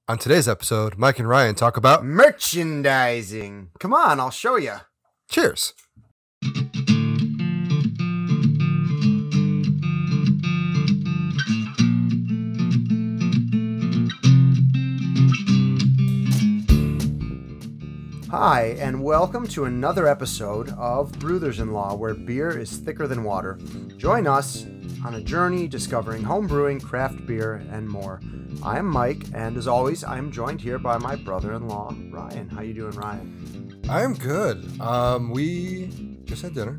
On today's episode, Mike and Ryan talk about merchandising. Come on, I'll show you. Cheers. Hi, and welcome to another episode of Brewthers-In-Law, where beer is thicker than water. Join us on a journey discovering home brewing, craft beer, and more. I am Mike, and as always, I am joined here by my brother-in-law, Ryan. How you doing, Ryan? I am good. We just had dinner.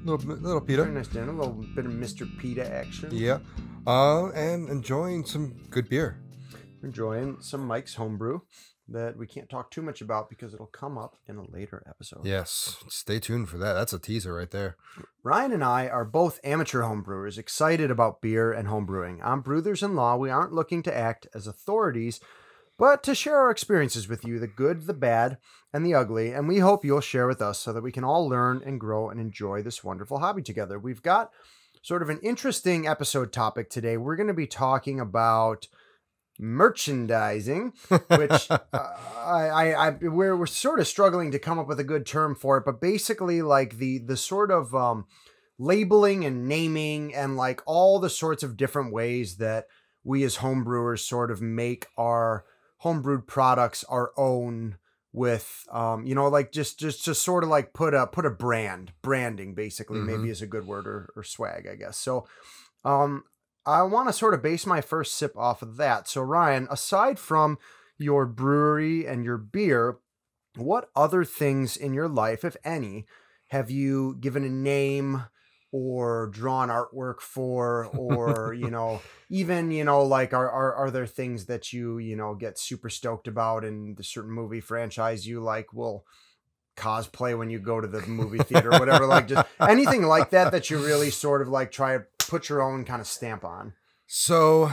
Little pita. Very nice dinner. A little bit of Mr. Pita action. Yeah. And enjoying some good beer. Enjoying some Mike's homebrew that we can't talk too much about because it'll come up in a later episode. Yes. Stay tuned for that. That's a teaser right there. Ryan and I are both amateur homebrewers, excited about beer and homebrewing. On Brewthers-In-Law, we aren't looking to act as authorities, but to share our experiences with you, the good, the bad, and the ugly, and we hope you'll share with us so that we can all learn and grow and enjoy this wonderful hobby together. We've got sort of an interesting episode topic today. We're going to be talking about merchandising, which we're sort of struggling to come up with a good term for it, but basically like the sort of labeling and naming and like all the sorts of different ways that we as homebrewers sort of make our homebrewed products our own with like just sort of like put a branding basically, maybe is a good word, or swag, I guess. So I want to sort of base my first sip off of that. So Ryan, aside from your brewery and your beer, what other things in your life, if any, have you given a name or drawn artwork for, or, even, like, are there things that you get super stoked about in the certain movie franchise you like will cosplay when you go to the movie theater or whatever, like just anything like that you really sort of like try to put your own kind of stamp on? So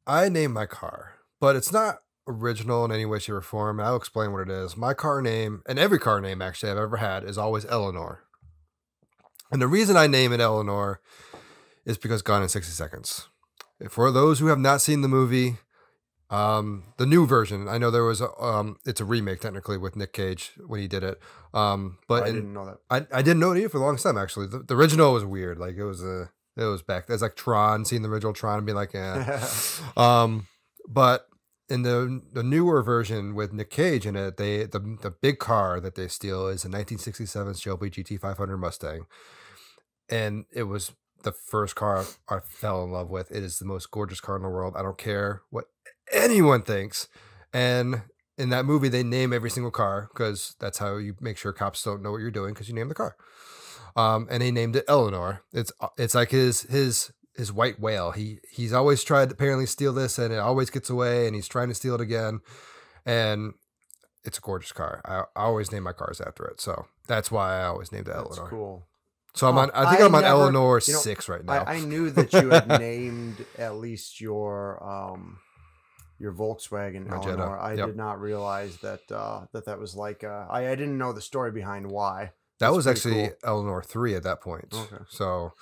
I named my car, but it's not original in any way, shape, or form. I'll explain what it is. My car name, and every car name actually I've ever had, is always Eleanor. And the reason I name it Eleanor is because Gone in 60 Seconds. For those who have not seen the movie, the new version, I know there was it's a remake technically with Nick Cage when he did it. But I didn't know that. I didn't know it either for the longest time, actually. The original was weird. Like it was back. There's like Tron, seeing the original Tron and being like, yeah. But in the newer version with Nick Cage in it, the big car that they steal is a 1967 Shelby GT 500 Mustang. And it was the first car I fell in love with. It is the most gorgeous car in the world. I don't care what anyone thinks. And in that movie, they name every single car because that's how you make sure cops don't know what you're doing, because you name the car. And he named it Eleanor. It's like his white whale. He's always tried to apparently steal this, and it always gets away, and he's trying to steal it again. And it's a gorgeous car. I always name my cars after it, so that's why I always named it Eleanor. That's cool. So I think I'm on Eleanor 6 right now. I knew that you had named at least your Volkswagen My Eleanor. Jetta. I Yep. did not realize that was like I didn't know the story behind why. That was That's pretty actually Eleanor 3 at that point. Okay. So,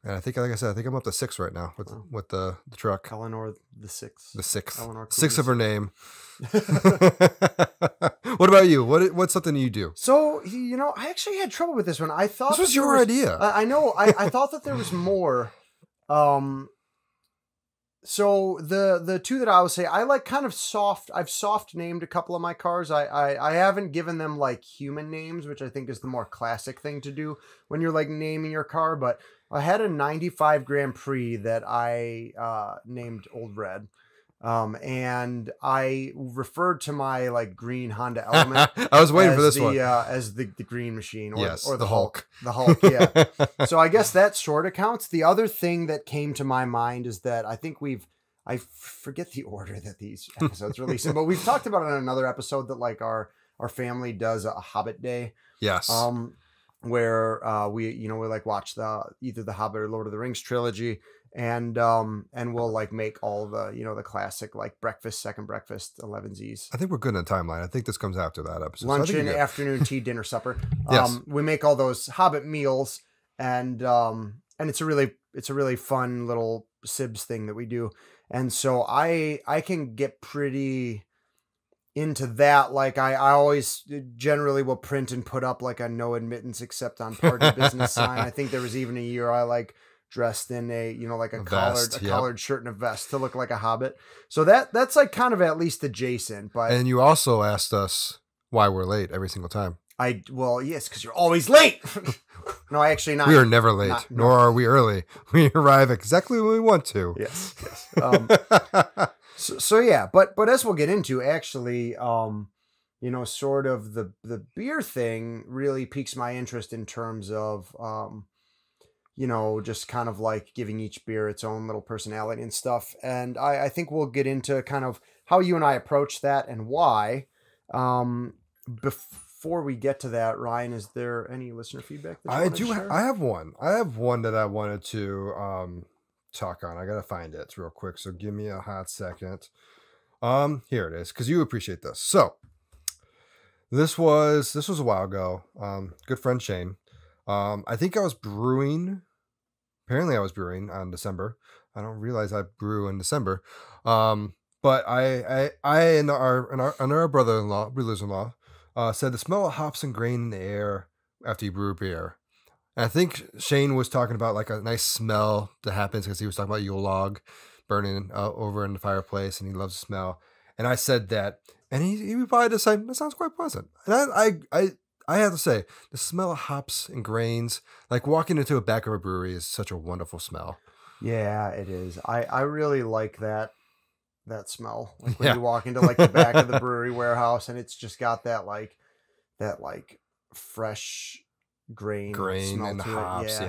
and I think, like I said, I think I'm up to 6 right now with the truck. Eleanor the Sixth. The 6th. Eleanor Kuhn 6 of her name. the What about you? What's something you do? So, I actually had trouble with this one. I thought This was your idea. I know. I thought that there was more. So the two that I would say, I like kind of soft. I've soft named a couple of my cars. I haven't given them like human names, which I think is the more classic thing to do when you're like naming your car. But I had a 95 Grand Prix that I named Old Red. And I referred to my like green Honda Element. I was waiting for this one. As the green machine, or the Hulk. The Hulk, yeah. So I guess that sort of counts. The other thing that came to my mind is that I think I forget the order that these episodes release in, but we've talked about it in another episode that like our family does a Hobbit day. Yes. Where we like watch either the Hobbit or Lord of the Rings trilogy. And we'll like make all the, the classic like second breakfast, 11Zs. I think we're good in the timeline. I think this comes after that episode. Luncheon, afternoon tea, dinner, supper. Yes. We make all those Hobbit meals, and it's a really fun little Sibs thing that we do. And so I can get pretty into that. Like I always generally will print and put up like a no admittance except on party business sign. I think there was even a year I like dressed in a, like a collared shirt and a vest to look like a hobbit. So that's like kind of at least adjacent. But and you also asked us why we're late every single time. Yes, because you're always late. No, actually not. We are never late, nor are we early. We arrive exactly when we want to. Yes. So yeah, but as we'll get into, actually, sort of the beer thing really piques my interest in terms of, just kind of like giving each beer its own little personality and stuff. And I think we'll get into kind of how you and I approach that and why. Before we get to that, Ryan, is there any listener feedback that you want to share? I have one. I have one that I wanted to talk on. I gotta find it real quick, so give me a hot second. Here it is, because you appreciate this. So this was a while ago. Good friend Shane. I think I was brewing. Apparently, I was brewing on December. I don't realize I brew in December. But I and our brother-in-law, Brewthers-In-Law, said the smell of hops and grain in the air after you brew beer. And I think Shane was talking about like a nice smell that happens because he was talking about Yule log burning over in the fireplace, and he loves the smell. And I said that, and he replied to say, that sounds quite pleasant. And I have to say, the smell of hops and grains, like walking into a back of a brewery, is such a wonderful smell. Yeah, it is. I really like that smell. Like when you walk into like the back of the brewery warehouse, and it's just got that fresh grain smell and the to hops. it.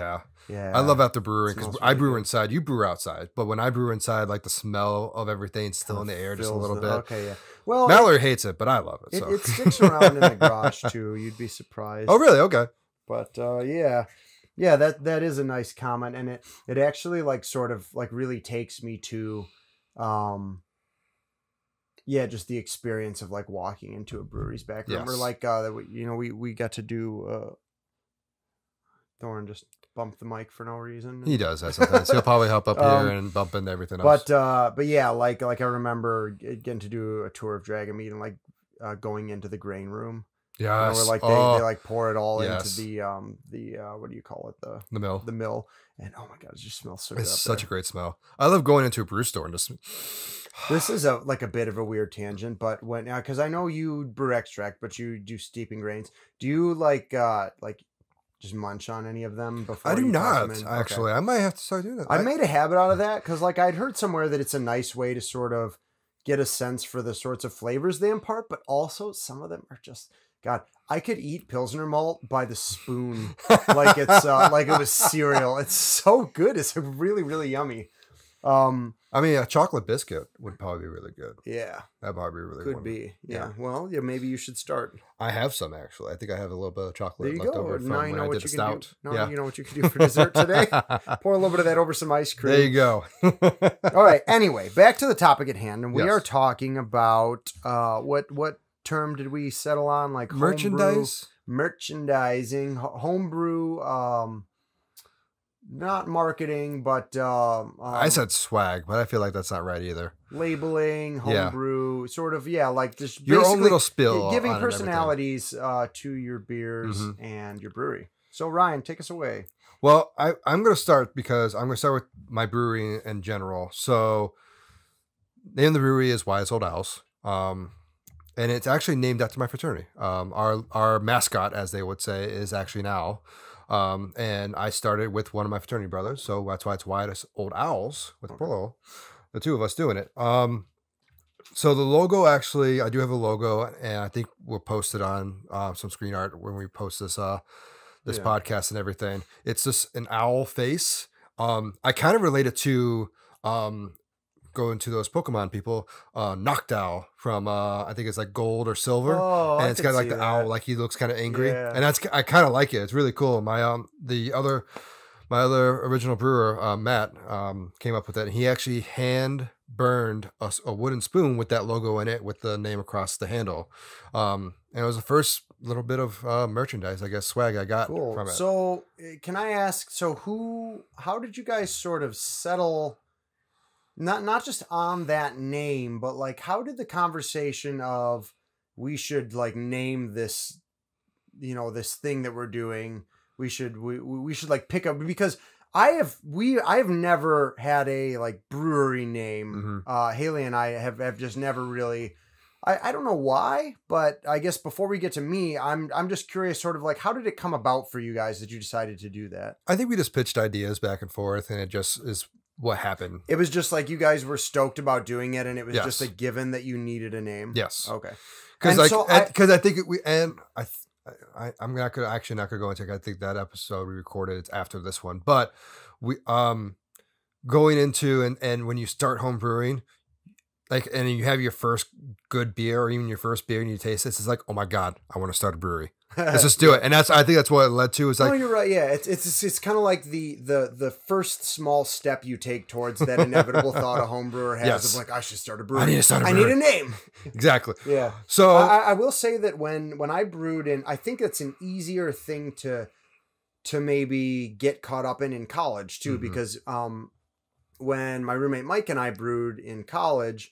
Yeah. I love after brewing because I brew inside. You brew outside, but when I brew inside, like the smell of everything's still in the air just a little bit. Okay, yeah. Well, Mallory hates it, but I love it. It sticks around in the garage too. You'd be surprised. Oh, really? Okay. But yeah, that is a nice comment, and it actually like sort of like really takes me to, just the experience of like walking into a brewery's back room, or like we got to do. Thorne just bumped the mic for no reason. He does that sometimes. He'll probably hop up here and bump into everything else. But yeah, like I remember getting to do a tour of Dragon Mead and like going into the grain room. Yeah, where like they like pour it all into the what do you call it, the mill. The mill. And oh my god, it just smells so good. It's such a great smell. I love going into a brew store and just. This is a bit of a weird tangent, but because I know you brew extract, but you do steeping grains. Do you like just munch on any of them before? I do not, actually. Okay. I might have to start doing that. I made a habit out of that because like I'd heard somewhere that it's a nice way to sort of get a sense for the sorts of flavors they impart, but also some of them are just, God, I could eat Pilsner malt by the spoon like it's like it was cereal. It's so good. It's really, really yummy. I mean, a chocolate biscuit would probably be really good. Yeah. That'd probably be really good. Could be. Yeah. Well, yeah, maybe you should start. I have some, actually. I think I have a little bit of chocolate left over from when I did the stout. Now you know what you can do for dessert today. Pour a little bit of that over some ice cream. There you go. All right. Anyway, back to the topic at hand. And we are talking about what term did we settle on? Like merchandising, homebrew, not marketing, but I said swag, but I feel like that's not right either. Labeling, homebrew, sort of, like just your own little spill, giving personalities to your beers and your brewery. So Ryan, take us away. Well, I'm going to start because I'm going to start with my brewery in general. So, the name of the brewery is Wise Old Owls, and it's actually named after my fraternity. Our mascot, as they would say, is actually an owl. And I started with one of my fraternity brothers, so that's why it's Wise Old Owls with plural. The two of us doing it. So the logo, actually, I do have a logo, and I think we'll post it on some screen art when we post this podcast and everything. It's just an owl face. I kind of relate it to going to those Pokemon people, Noctowl from I think it's like gold or silver, and it's got like the owl, like he looks kind of angry, and I kind of like it. It's really cool. My other original brewer, Matt, came up with it, and he actually hand burned a wooden spoon with that logo in it with the name across the handle, and it was the first little bit of merchandise, I guess, swag I got from it. So can I ask, how did you guys sort of settle not just on that name, but like how did the conversation of we should like name this, this thing that we're doing, we should like pick up, because I have never had a like brewery name. Haley and I have just never really, I don't know why, but I guess before we get to me, I'm just curious, sort of like, how did it come about for you guys that you decided to do that? I think we just pitched ideas back and forth, and it just is what happened. It was just like you guys were stoked about doing it, and it was Yes. just a given that you needed a name. Yes. Okay. Because And like, so because I think I'm not gonna go into. I think that episode we recorded, it's after this one, but we going into and when you start home brewing, like, and you have your first good beer or even your first beer and you taste this, it's like, oh my god, I want to start a brewery. Let's just do it. And I think that's what it led to. Is like, no, you're right. Yeah, it's kind of like the first small step you take towards that inevitable thought a home brewer has Yes. of like, I should start a brewery. I need to start a I brewery. need a name. Exactly. Yeah. So I will say that when I brewed in, I think it's an easier thing to maybe get caught up in college too, because when my roommate Mike and I brewed in college,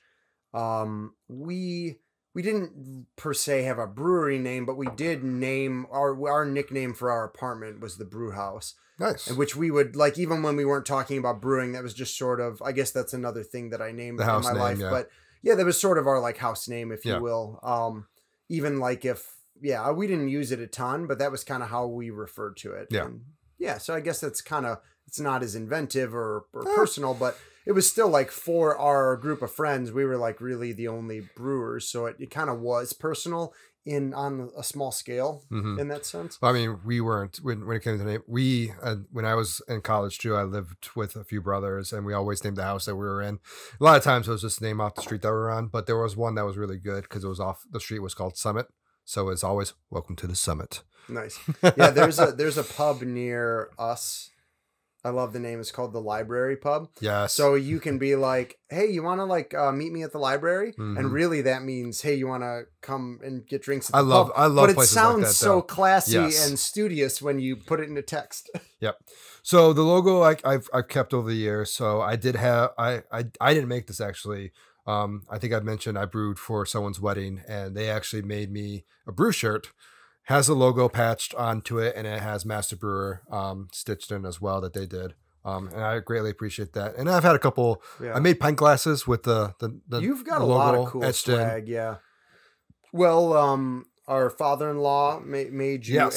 we didn't per se have a brewery name, but we did name our nickname for our apartment was the Brew House. nice. Which we would like, even when we weren't talking about brewing, that was just sort of, I guess that's another thing that I named The in house my name, life. yeah. But yeah, that was sort of our like house name, if Yeah. you will. Even like we didn't use it a ton, but that was kind of how we referred to it. Yeah. And yeah. So I guess that's it's not as inventive or personal, but it was still like for our group of friends, we were like really the only brewers. So it kind of was personal on a small scale in that sense. I mean, we weren't when it came to name. We when I was in college too, I lived with a few brothers, and we always named the house that we were in. A lot of times it was just the name off the street that we were on, but there was one that was really good because it was off the street was called Summit, so it's always welcome to the Summit. Nice. Yeah, there's a pub near us. I love the name. It's called the Library Pub. Yes. So you can be like, hey, you want to like meet me at the library? And really that means, hey, you want to come and get drinks at the pub. I love but it places sounds like that, so though. classy Yes. and studious when you put it into text. Yep. So the logo I've kept over the years. So I did have I didn't make this actually. I think I mentioned I brewed for someone's wedding, and they actually made me a brew shirt. Has a logo patched onto it, and it has Master Brewer stitched in as well that they did. And I greatly appreciate that. And I've had a couple. Yeah. I made pint glasses with the You've got the a lot logo of cool etched in. swag, yeah. Well, our father-in-law made you Yes.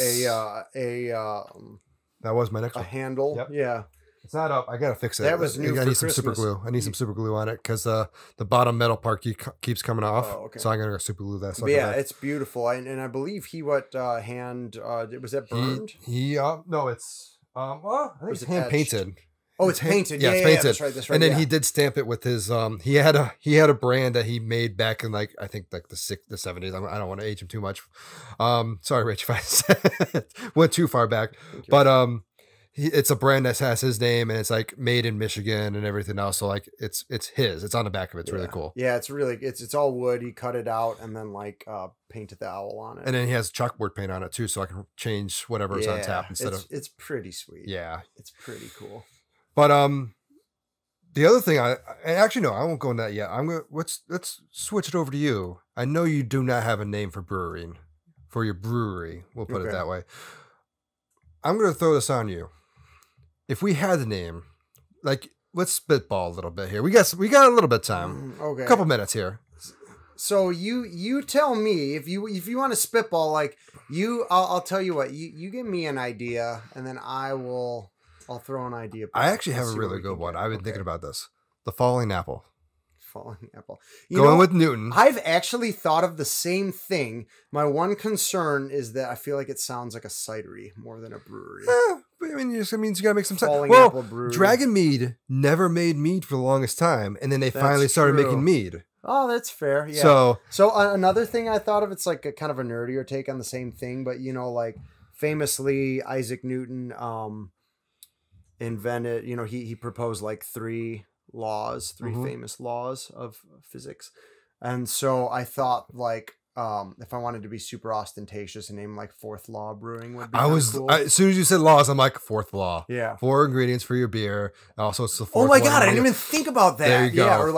That was my next a one. handle. Yep. Yeah. It's not up. I gotta fix it. That was new I for need some super Christmas. glue. I need some super glue on it because the bottom metal part keeps coming off. Oh, okay. So I'm gonna go super glue that. But yeah, it's beautiful. And I believe he was that burned? No, it's well, I think Was it's it hand etched? painted. Oh, it's painted. Yeah, Yeah, it's yeah, painted. that's right. That's right. And then yeah. he did stamp it with his he had a brand that he made back in like I think like the 70s. I don't want to age him too much. Sorry, Rich, if I said went too far back. But it's a brand that has his name and it's like made in Michigan and everything else. So like it's his. It's on the back of it. It's really cool. Yeah, it's all wood. He cut it out and then like painted the owl on it. And then he has chalkboard paint on it too, so I can change whatever's on tap instead of. It's pretty sweet. Yeah, It's pretty cool. but the other thing I actually no, I won't go into that yet. I'm gonna let's switch it over to you. I know you do not have a name for brewing, for your brewery. We'll put it Okay. that way. I'm gonna throw this on you. If we had the name, like let's spitball a little bit here. We got a little bit of time. Okay. A couple minutes here. So you tell me if you want to spitball, like I'll tell you what, you give me an idea and then I'll throw an idea. I actually have Let's a see what really we good can one. get. I've been Okay. thinking about this. The Falling Apple. Falling apple. Going with Newton. I've actually thought of the same thing. My one concern is that I feel like it sounds like a cidery more than a brewery. I mean, it means you gotta make some sense. Falling Well, Apple Brewery. Dragon Mead never made mead for the longest time, and then they That's finally started true. making mead. Oh, that's fair. Yeah. So Another thing I thought of, it's like a kind of a nerdier take on the same thing, but like famously Isaac Newton invented, he proposed like three famous laws of physics. And so I thought like if I wanted to be super ostentatious, a name like Fourth Law Brewing would be cool. As soon as you said laws, I'm like, Fourth Law. Yeah. 4 ingredients for your beer. Also, it's the fourth. Oh my one God, I didn't beer. even think about that. There you go. Yeah, or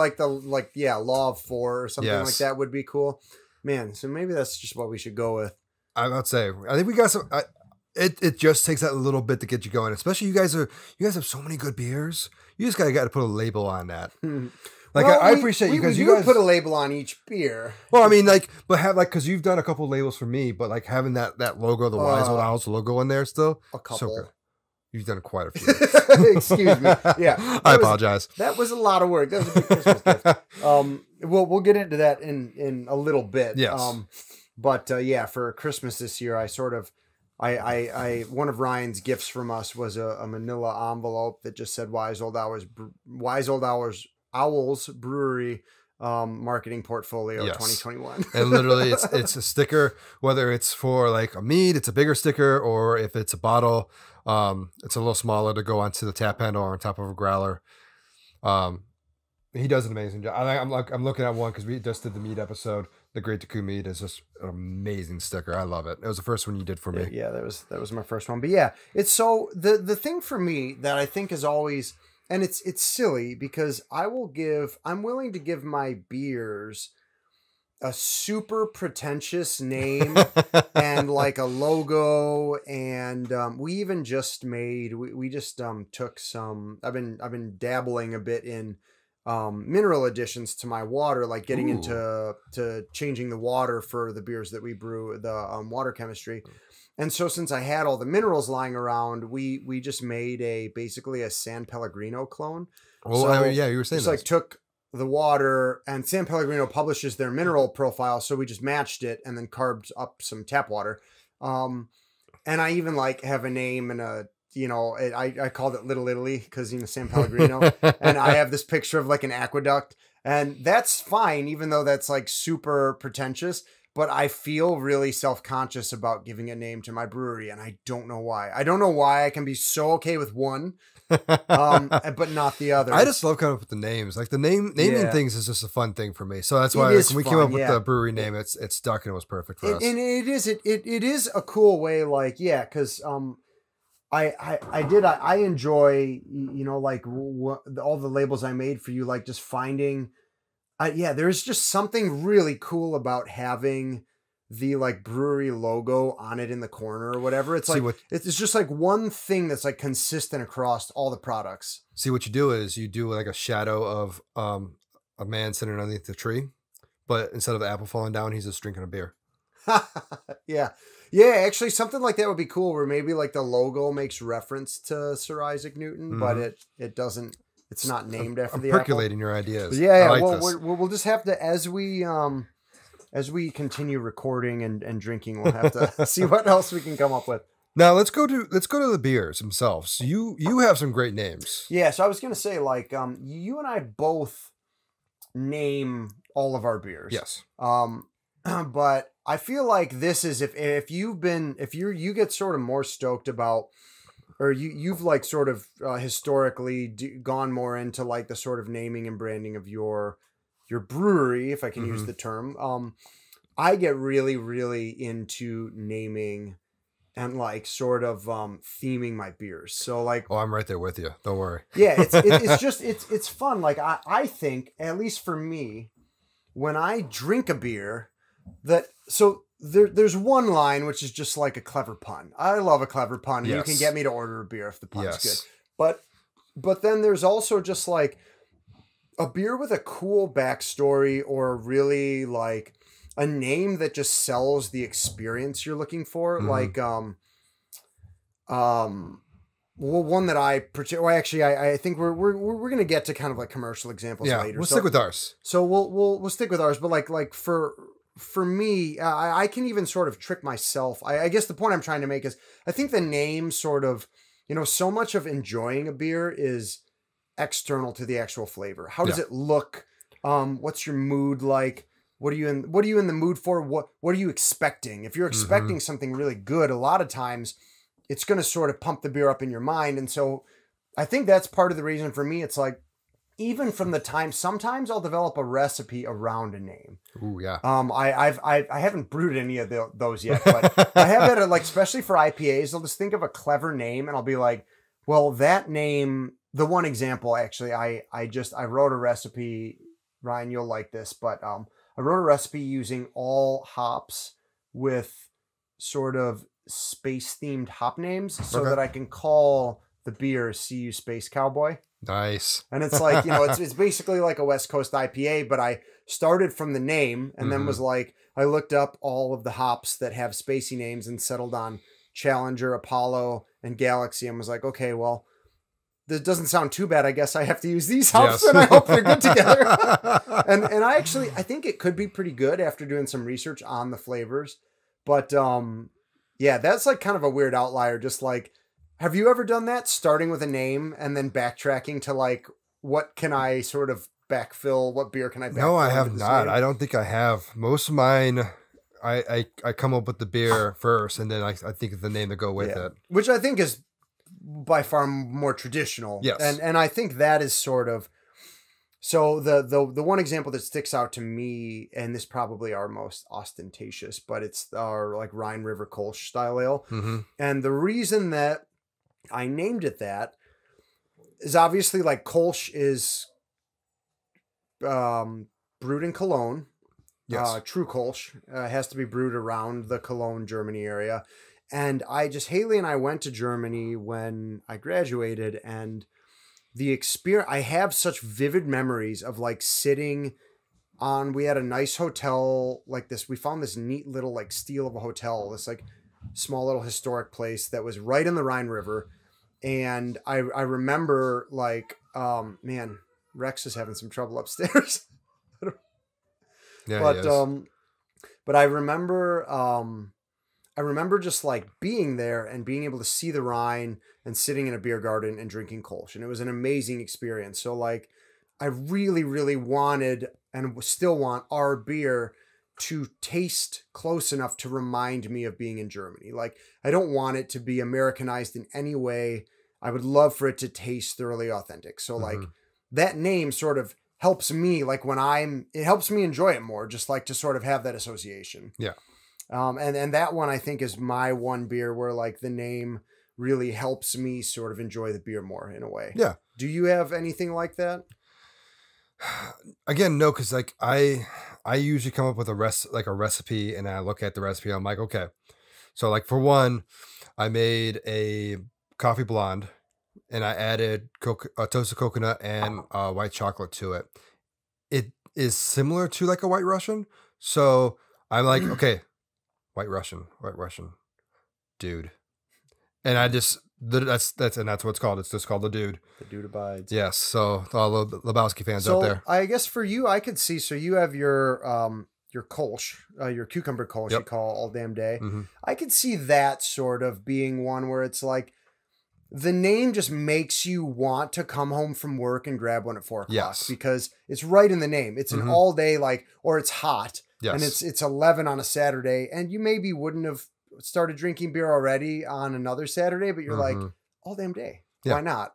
Law of 4 or something like Yes. that would be cool. Man, so maybe that's just what we should go with. I'm not saying. I think we got some. It just takes that little bit to get you going. Especially you guys have so many good beers. You just got to put a label on that. Like Well, I appreciate you because you guys put a label on each beer. Well, I mean, because you've done a couple labels for me, but like having that logo, the Wise Old Owls logo in there still. A couple. So you've done quite a few. Excuse me. Yeah, I apologize. That was a lot of work. That was a big Christmas gift. We'll get into that in a little bit. Yes. But for Christmas this year, I sort of, I one of Ryan's gifts from us was a manila envelope that just said Wise Old Owls Brewery marketing portfolio 2021. And literally it's a sticker, whether it's for like a mead, it's a bigger sticker, or if it's a bottle, it's a little smaller to go onto the tap handle or on top of a growler. He does an amazing job. I'm looking at one because we just did the mead episode. The Great to Kuhn mead is just an amazing sticker. I love it. It was the first one you did for me. Yeah, that was my first one. But yeah, it's so the thing for me that I think is always, and it's silly because I'm willing to give my beers a super pretentious name and like a logo. And we even just took some, I've been dabbling a bit in mineral additions to my water, like getting into changing the water for the beers that we brew, the water chemistry. And so since I had all the minerals lying around, we just made basically a San Pellegrino clone. Oh, so yeah, you were saying just like took the water, and San Pellegrino publishes their mineral profile, so we just matched it and then carved up some tap water. And I even like have a name and I called it Little Italy because, San Pellegrino. And I have this picture of like an aqueduct. And that's fine, even though that's like super pretentious. But I feel really self-conscious about giving a name to my brewery. And I don't know why. I don't know why I can be so okay with one, but not the other. I just love coming up with the names. Like naming things is just a fun thing for me. So that's why when we came up with the brewery name, it stuck and it was perfect for us. And it is a cool way, like, because I enjoy, like all the labels I made for you, like just finding, there's just something really cool about having the like brewery logo on it in the corner or whatever. It's it's just like one thing that's like consistent across all the products. See, what you do is you do like a shadow of a man sitting underneath the tree, but instead of the apple falling down, he's just drinking a beer. Yeah, actually something like that would be cool, where maybe like the logo makes reference to Sir Isaac Newton, but it doesn't, it's not named after the percolating apple. Your ideas. But yeah. Like We'll just have to, as we continue recording and drinking, we'll have to see what else we can come up with. Now let's go to the beers themselves. You have some great names. Yeah, so I was gonna say, like, you and I both name all of our beers. Yes. But I feel like this is if you get sort of more stoked about, or you've like sort of historically gone more into like the sort of naming and branding of your brewery, if I can use the term. I get really, really into naming and like sort of theming my beers. So like, oh, I'm right there with you. Don't worry. Yeah, it's just it's fun. Like I think, at least for me, when I drink a beer, there's one line which is just like a clever pun. I love a clever pun. Yes. You can get me to order a beer if the pun's good. But then there's also just like a beer with a cool backstory, or really like a name that just sells the experience you're looking for. Like one that I think we're gonna get to kind of like commercial examples later. We'll stick with ours. So we'll stick with ours, but like for me, I can even sort of trick myself. I guess the point I'm trying to make is, I think the name sort of, so much of enjoying a beer is external to the actual flavor. How does it look? What's your mood like? What are you in the mood for? What are you expecting? If you're expecting something really good, a lot of times it's going to sort of pump the beer up in your mind. And so I think that's part of the reason for me. It's like, even from the time, sometimes I'll develop a recipe around a name. Ooh, yeah. I haven't brewed any of those yet, but I have had like, especially for IPAs, I'll just think of a clever name and I'll be like, well, that name, the one example, actually, I wrote a recipe, Ryan, you'll like this, but I wrote a recipe using all hops with sort of space themed hop names so that I can call the beer CU Space Cowboy. Nice. And it's like, it's basically like a West Coast IPA, but I started from the name and then was like, I looked up all of the hops that have spacey names and settled on Challenger, Apollo, and Galaxy and was like, okay, well, this doesn't sound too bad. I guess I have to use these hops and I hope they're good together. and I think it could be pretty good after doing some research on the flavors. But yeah, that's like kind of a weird outlier. Just like, have you ever done that? Starting with a name and then backtracking to like, what can I sort of backfill? What beer can I backfill? No, I have not. I don't think I have. Most of mine, I come up with the beer first and then I think of the name to go with it. Which I think is by far more traditional. Yes. And I think that is sort of, so the one example that sticks out to me, and this probably our most ostentatious, but it's our like Rhine River Kolsch style ale. Mm-hmm. And the reason that I named it that is obviously like Kolsch is brewed in Cologne. Yes. True Kolsch has to be brewed around the Cologne, Germany area. And Haley and I went to Germany when I graduated, and the experience, I have such vivid memories of like sitting on, we had a nice hotel like this. We found this neat little like steel of a hotel, this like small little historic place that was right in the Rhine River. And I remember like, man, Rex is having some trouble upstairs. Yeah, but I remember just like being there and being able to see the Rhine and sitting in a beer garden and drinking Kolsch. And it was an amazing experience. So like, I really, really wanted and still want our beer to taste close enough to remind me of being in Germany. Like, I don't want it to be Americanized in any way. I would love for it to taste thoroughly authentic. So like that name sort of helps me, like it helps me enjoy it more, just like to sort of have that association. Yeah. And that one I think is my one beer where like the name really helps me sort of enjoy the beer more in a way. Yeah. Do you have anything like that? Again, no, because like I usually come up with a recipe and I look at the recipe. I'm like, okay, so like for one, I made a coffee blonde and I added toasted coconut and white chocolate to it. It is similar to like a White Russian, so I'm like, okay, White Russian, dude, and I just that's what it's called. It's just called the Dude. The Dude abides. Yes. So all the Lebowski fans out there. I guess for you, I could see. So you have your Kolsch, your cucumber Kolsch, you call all damn day. Mm-hmm. I could see that sort of being one where it's like the name just makes you want to come home from work and grab one at 4:00. Yes. Because it's right in the name. It's an all day or it's hot. Yes. And it's 11 on a Saturday, and you maybe wouldn't have started drinking beer already on another Saturday, but you're like, all damn day. Yeah. Why not?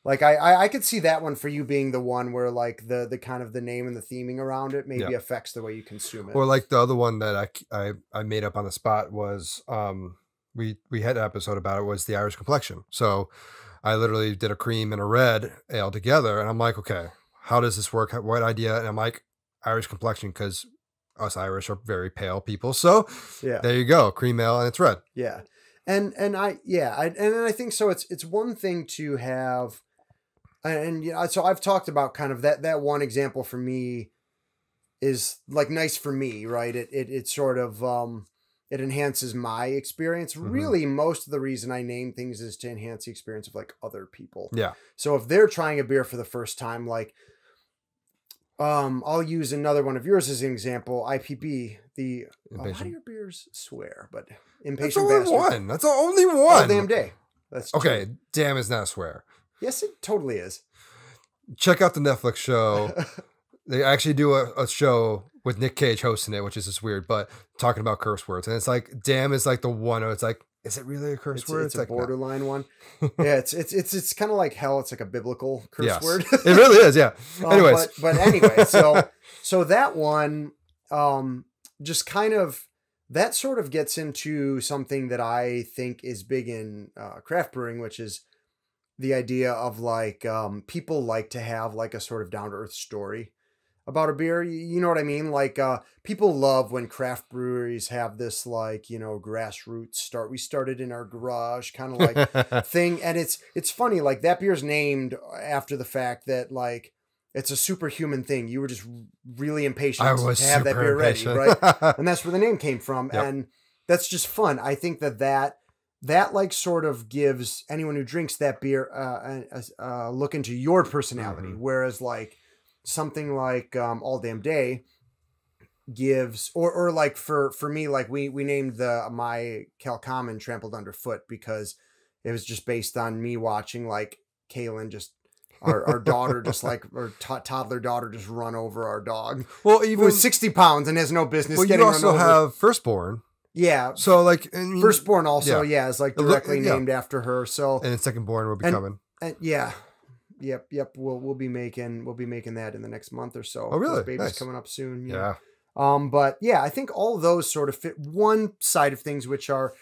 Like I could see that one for you being the one where like the kind of the name and the theming around it maybe affects the way you consume it. Or like the other one that I made up on the spot was we had an episode about it, was the Irish complexion. So I literally did a cream and a red ale together, and I'm like, okay, how does this work? What idea? And I'm like, Irish complexion, because us Irish are very pale people. So there you go, cream ale and it's red. Yeah. And I think so. It's one thing to have, and so I've talked about kind of that one example for me is like nice for me, right? It sort of it enhances my experience. Really, most of the reason I name things is to enhance the experience of like other people. Yeah. So if they're trying a beer for the first time, like I'll use another one of yours as an example. IPB, a lot of your beers swear, but Impatient Bastard. That's the only one. All damn day. That's okay. True. Damn is not a swear. Yes, it totally is. Check out the Netflix show. They actually do a show with Nick Cage hosting it, which is just weird, but talking about curse words. And it's like, damn is like the one. It's like, Is it really a curse It's word? it's a like, borderline one. Yeah, it's kind of like hell. It's like a biblical curse yes. word. It really is. Yeah. Anyways, but anyway, so that one, just kind of that sort of gets into something that I think is big in craft brewing, which is the idea of like people like to have like a sort of down to earth story about a beer. You know what I mean? Like people love when craft breweries have this like, you know, grassroots start. We started in our garage kind of like thing. And it's funny, like that beer's named after the fact that like it's a superhuman thing. You were just really impatient to have that beer ready, right? And that's where the name came from. Yep. And that's just fun. I think that like sort of gives anyone who drinks that beer a look into your personality. Mm-hmm. Whereas like something like All Damn Day gives, or like for me, like we named my Cal Common Trampled Underfoot because it was just based on me watching like Kaylin just our daughter just like our toddler daughter just run over our dog. Well, even who was 60 pounds and has no business getting run over. You also have Firstborn. Yeah. So like I mean, Firstborn also is like directly named after her. So and Secondborn will be coming. And yeah. Yep. We'll be making that in the next month or so. Oh, really? This baby's coming up soon. Yeah. But yeah, I think all of those sort of fit one side of things, which are,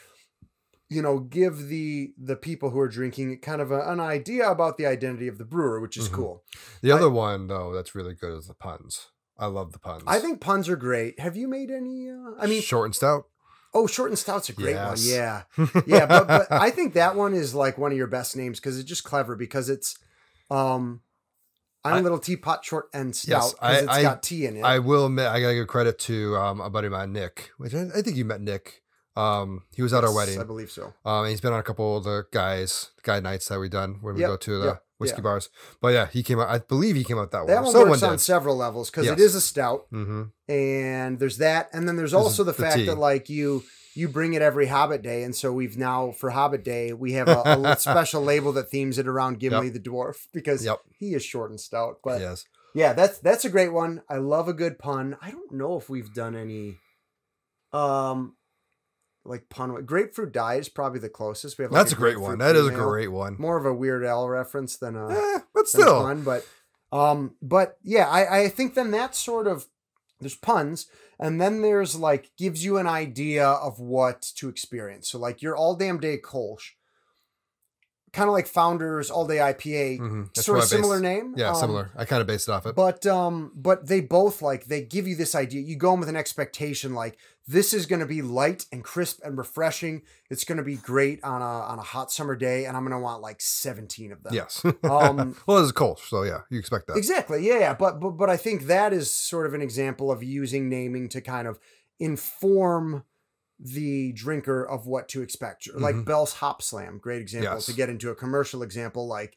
you know, give the people who are drinking kind of an idea about the identity of the brewer, which is cool. The other one though that's really good is the puns. I love the puns. I think puns are great. Have you made any? I mean, short and stout. Oh, Short and Stout's a great one. Yeah. Yeah. But I think that one is like one of your best names because it's just clever because it's, I'm a little teapot short and stout because it's got tea in it. I will admit, I got to give credit to a buddy of mine, Nick, which I think you met Nick. He was at our wedding. I believe so. And he's been on a couple of the guy nights that we've done when we go to the whiskey bars. But yeah, he came out. I believe he came out that way. That one works on several levels because it is a stout, and there's that, and then there's also the fact that like you bring it every Hobbit Day, and so we've now for Hobbit Day we have a special label that themes it around Gimli the dwarf because he is short and stout. But yeah, that's a great one. I love a good pun. I don't know if we've done any. Like pun, grapefruit dye is probably the closest. We have. Like that's a great one. That is a great one. More of a Weird Al reference than but still pun. But yeah, I think then that's sort of there's puns, and then there's like gives you an idea of what to experience. So like your All Damn Day Kolsch, kind of like Founders All Day IPA, sort of similar name. Yeah, similar. I kind of based it off it. But they both like they give you this idea. You go in with an expectation like this is going to be light and crisp and refreshing. It's going to be great on a hot summer day, and I'm going to want like 17 of them. Yes. Well, it's Kolsch, so yeah, you expect that. Exactly. Yeah. But I think that is sort of an example of using naming to kind of inform the drinker of what to expect. Like Bell's Hop Slam, great example to get into a commercial example. Like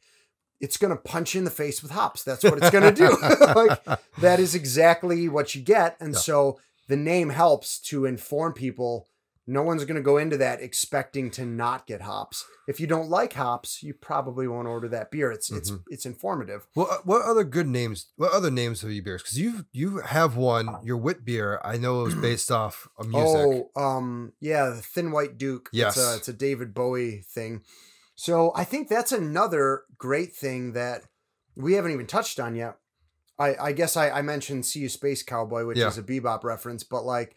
it's going to punch you in the face with hops. That's what it's going to do. Like that is exactly what you get. And so the name helps to inform people. No one's going to go into that expecting to not get hops. If you don't like hops, you probably won't order that beer. It's informative. Well, what other good names? What other names have you beers? Because you have one. Your wit beer, I know it was based off of music. The Thin White Duke. Yes, it's a David Bowie thing. So I think that's another great thing that we haven't even touched on yet. I guess I mentioned See You Space Cowboy, which is a bebop reference, but like.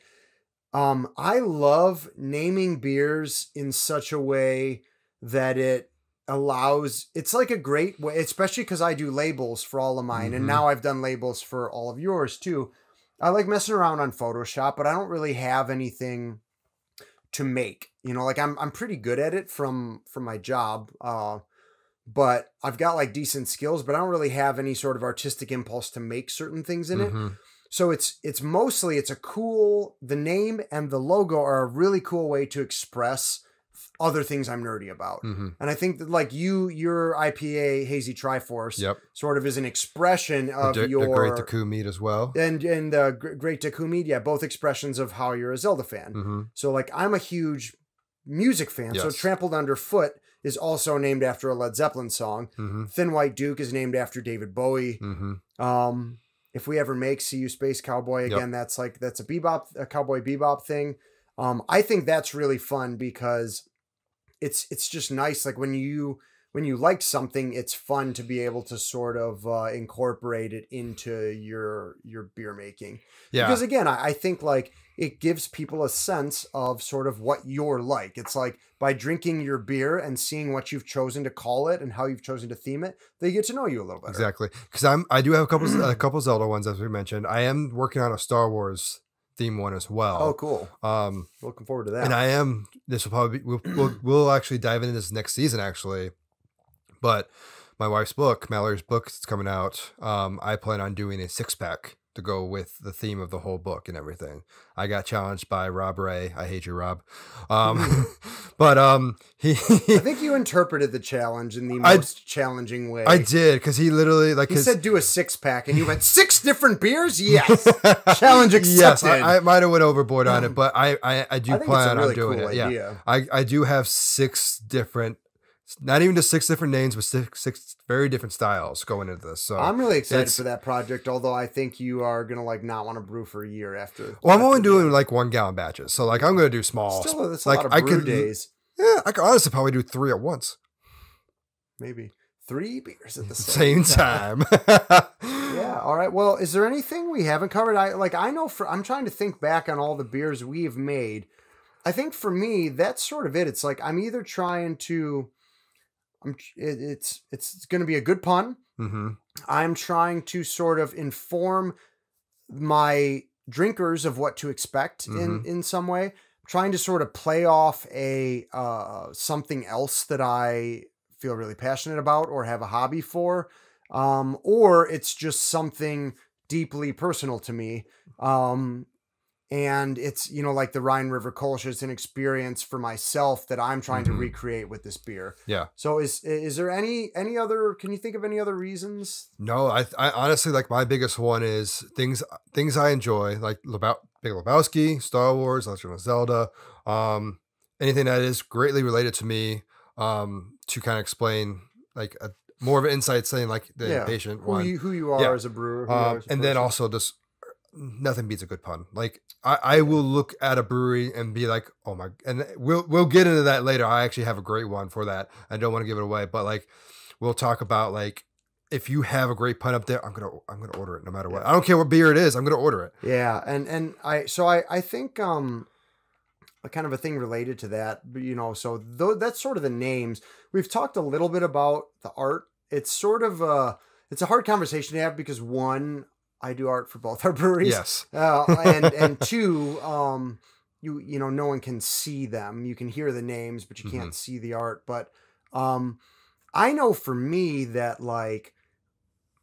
I love naming beers in such a way that it allows, it's like a great way, especially because I do labels for all of mine. And now I've done labels for all of yours too. I like messing around on Photoshop, but I don't really have anything to make, you know, like I'm pretty good at it from my job. But I've got like decent skills, but I don't really have any sort of artistic impulse to make certain things in it. So it's mostly, the name and the logo are a really cool way to express other things I'm nerdy about. And I think that like your IPA Hazy Triforce sort of is an expression of the Great Taku mead as well. And the Great Taku mead, both expressions of how you're a Zelda fan. So like I'm a huge music fan. So Trampled Underfoot is also named after a Led Zeppelin song. Thin White Duke is named after David Bowie. If we ever make See You Space Cowboy again, that's a cowboy bebop thing. I think that's really fun because it's just nice. Like when you like something, it's fun to be able to sort of incorporate it into your beer making. Yeah. Because again, I think like it gives people a sense of sort of what you're like. It's like by drinking your beer and seeing what you've chosen to call it and how you've chosen to theme it, they get to know you a little better. Exactly. Because I do have a couple Zelda ones, as we mentioned. I am working on a Star Wars theme one as well. Oh, cool. Looking forward to that. And this will probably we'll actually dive into this next season actually. But my wife's book, Mallory's book, is coming out. I plan on doing a 6-pack to go with the theme of the whole book and everything. I got challenged by Rob Ray. I hate you, Rob. But I think you interpreted the challenge in the most challenging way. I did, because he literally he said do a 6-pack, and you went 6 different beers. Yes, challenge accepted. Yes, I might have went overboard on it, but I do plan on doing cool it. Idea. Yeah, I do have 6 different. Not even just 6 different names, but six very different styles going into this. So I'm really excited for that project. Although I think you are gonna like not want to brew for a year after. Well, I'm only doing like 1 gallon batches, so like I'm gonna do small. Still, that's like a lot of brew days. Yeah, I could honestly probably do 3 at once. Maybe 3 beers at the same time. Yeah. All right. Well, is there anything we haven't covered? I'm trying to think back on all the beers we've made. I think for me, that's sort of it. It's like I'm either trying to. It's going to be a good pun. Mm-hmm. I'm trying to sort of inform my drinkers of what to expect in some way. I'm trying to sort of play off a something else that I feel really passionate about or have a hobby for, or it's just something deeply personal to me. And it's, like the Rhine River Kolsch is an experience for myself that I'm trying to recreate with this beer. Yeah. So is there any other, can you think of any other reasons? No, I honestly, like my biggest one is things I enjoy, like Big Lebowski, Star Wars, Legend of Zelda, anything that is greatly related to me, to kind of explain like more of an insight saying like the patient who you are as a brewer. And then also just nothing beats a good pun. Like I will look at a brewery and be like, oh my, and we'll get into that later. I actually have a great one for that. I don't want to give it away, but like we'll talk about like if you have a great pun up there, I'm gonna order it no matter what. I don't care what beer it is. I'm gonna order it. Yeah, and I think a kind of a thing related to that, so that's sort of the names. We've talked a little bit about the art. It's sort of it's a hard conversation to have because one, I do art for both our breweries. Yes. And two, no one can see them. You can hear the names, but you can't see the art. But I know for me that like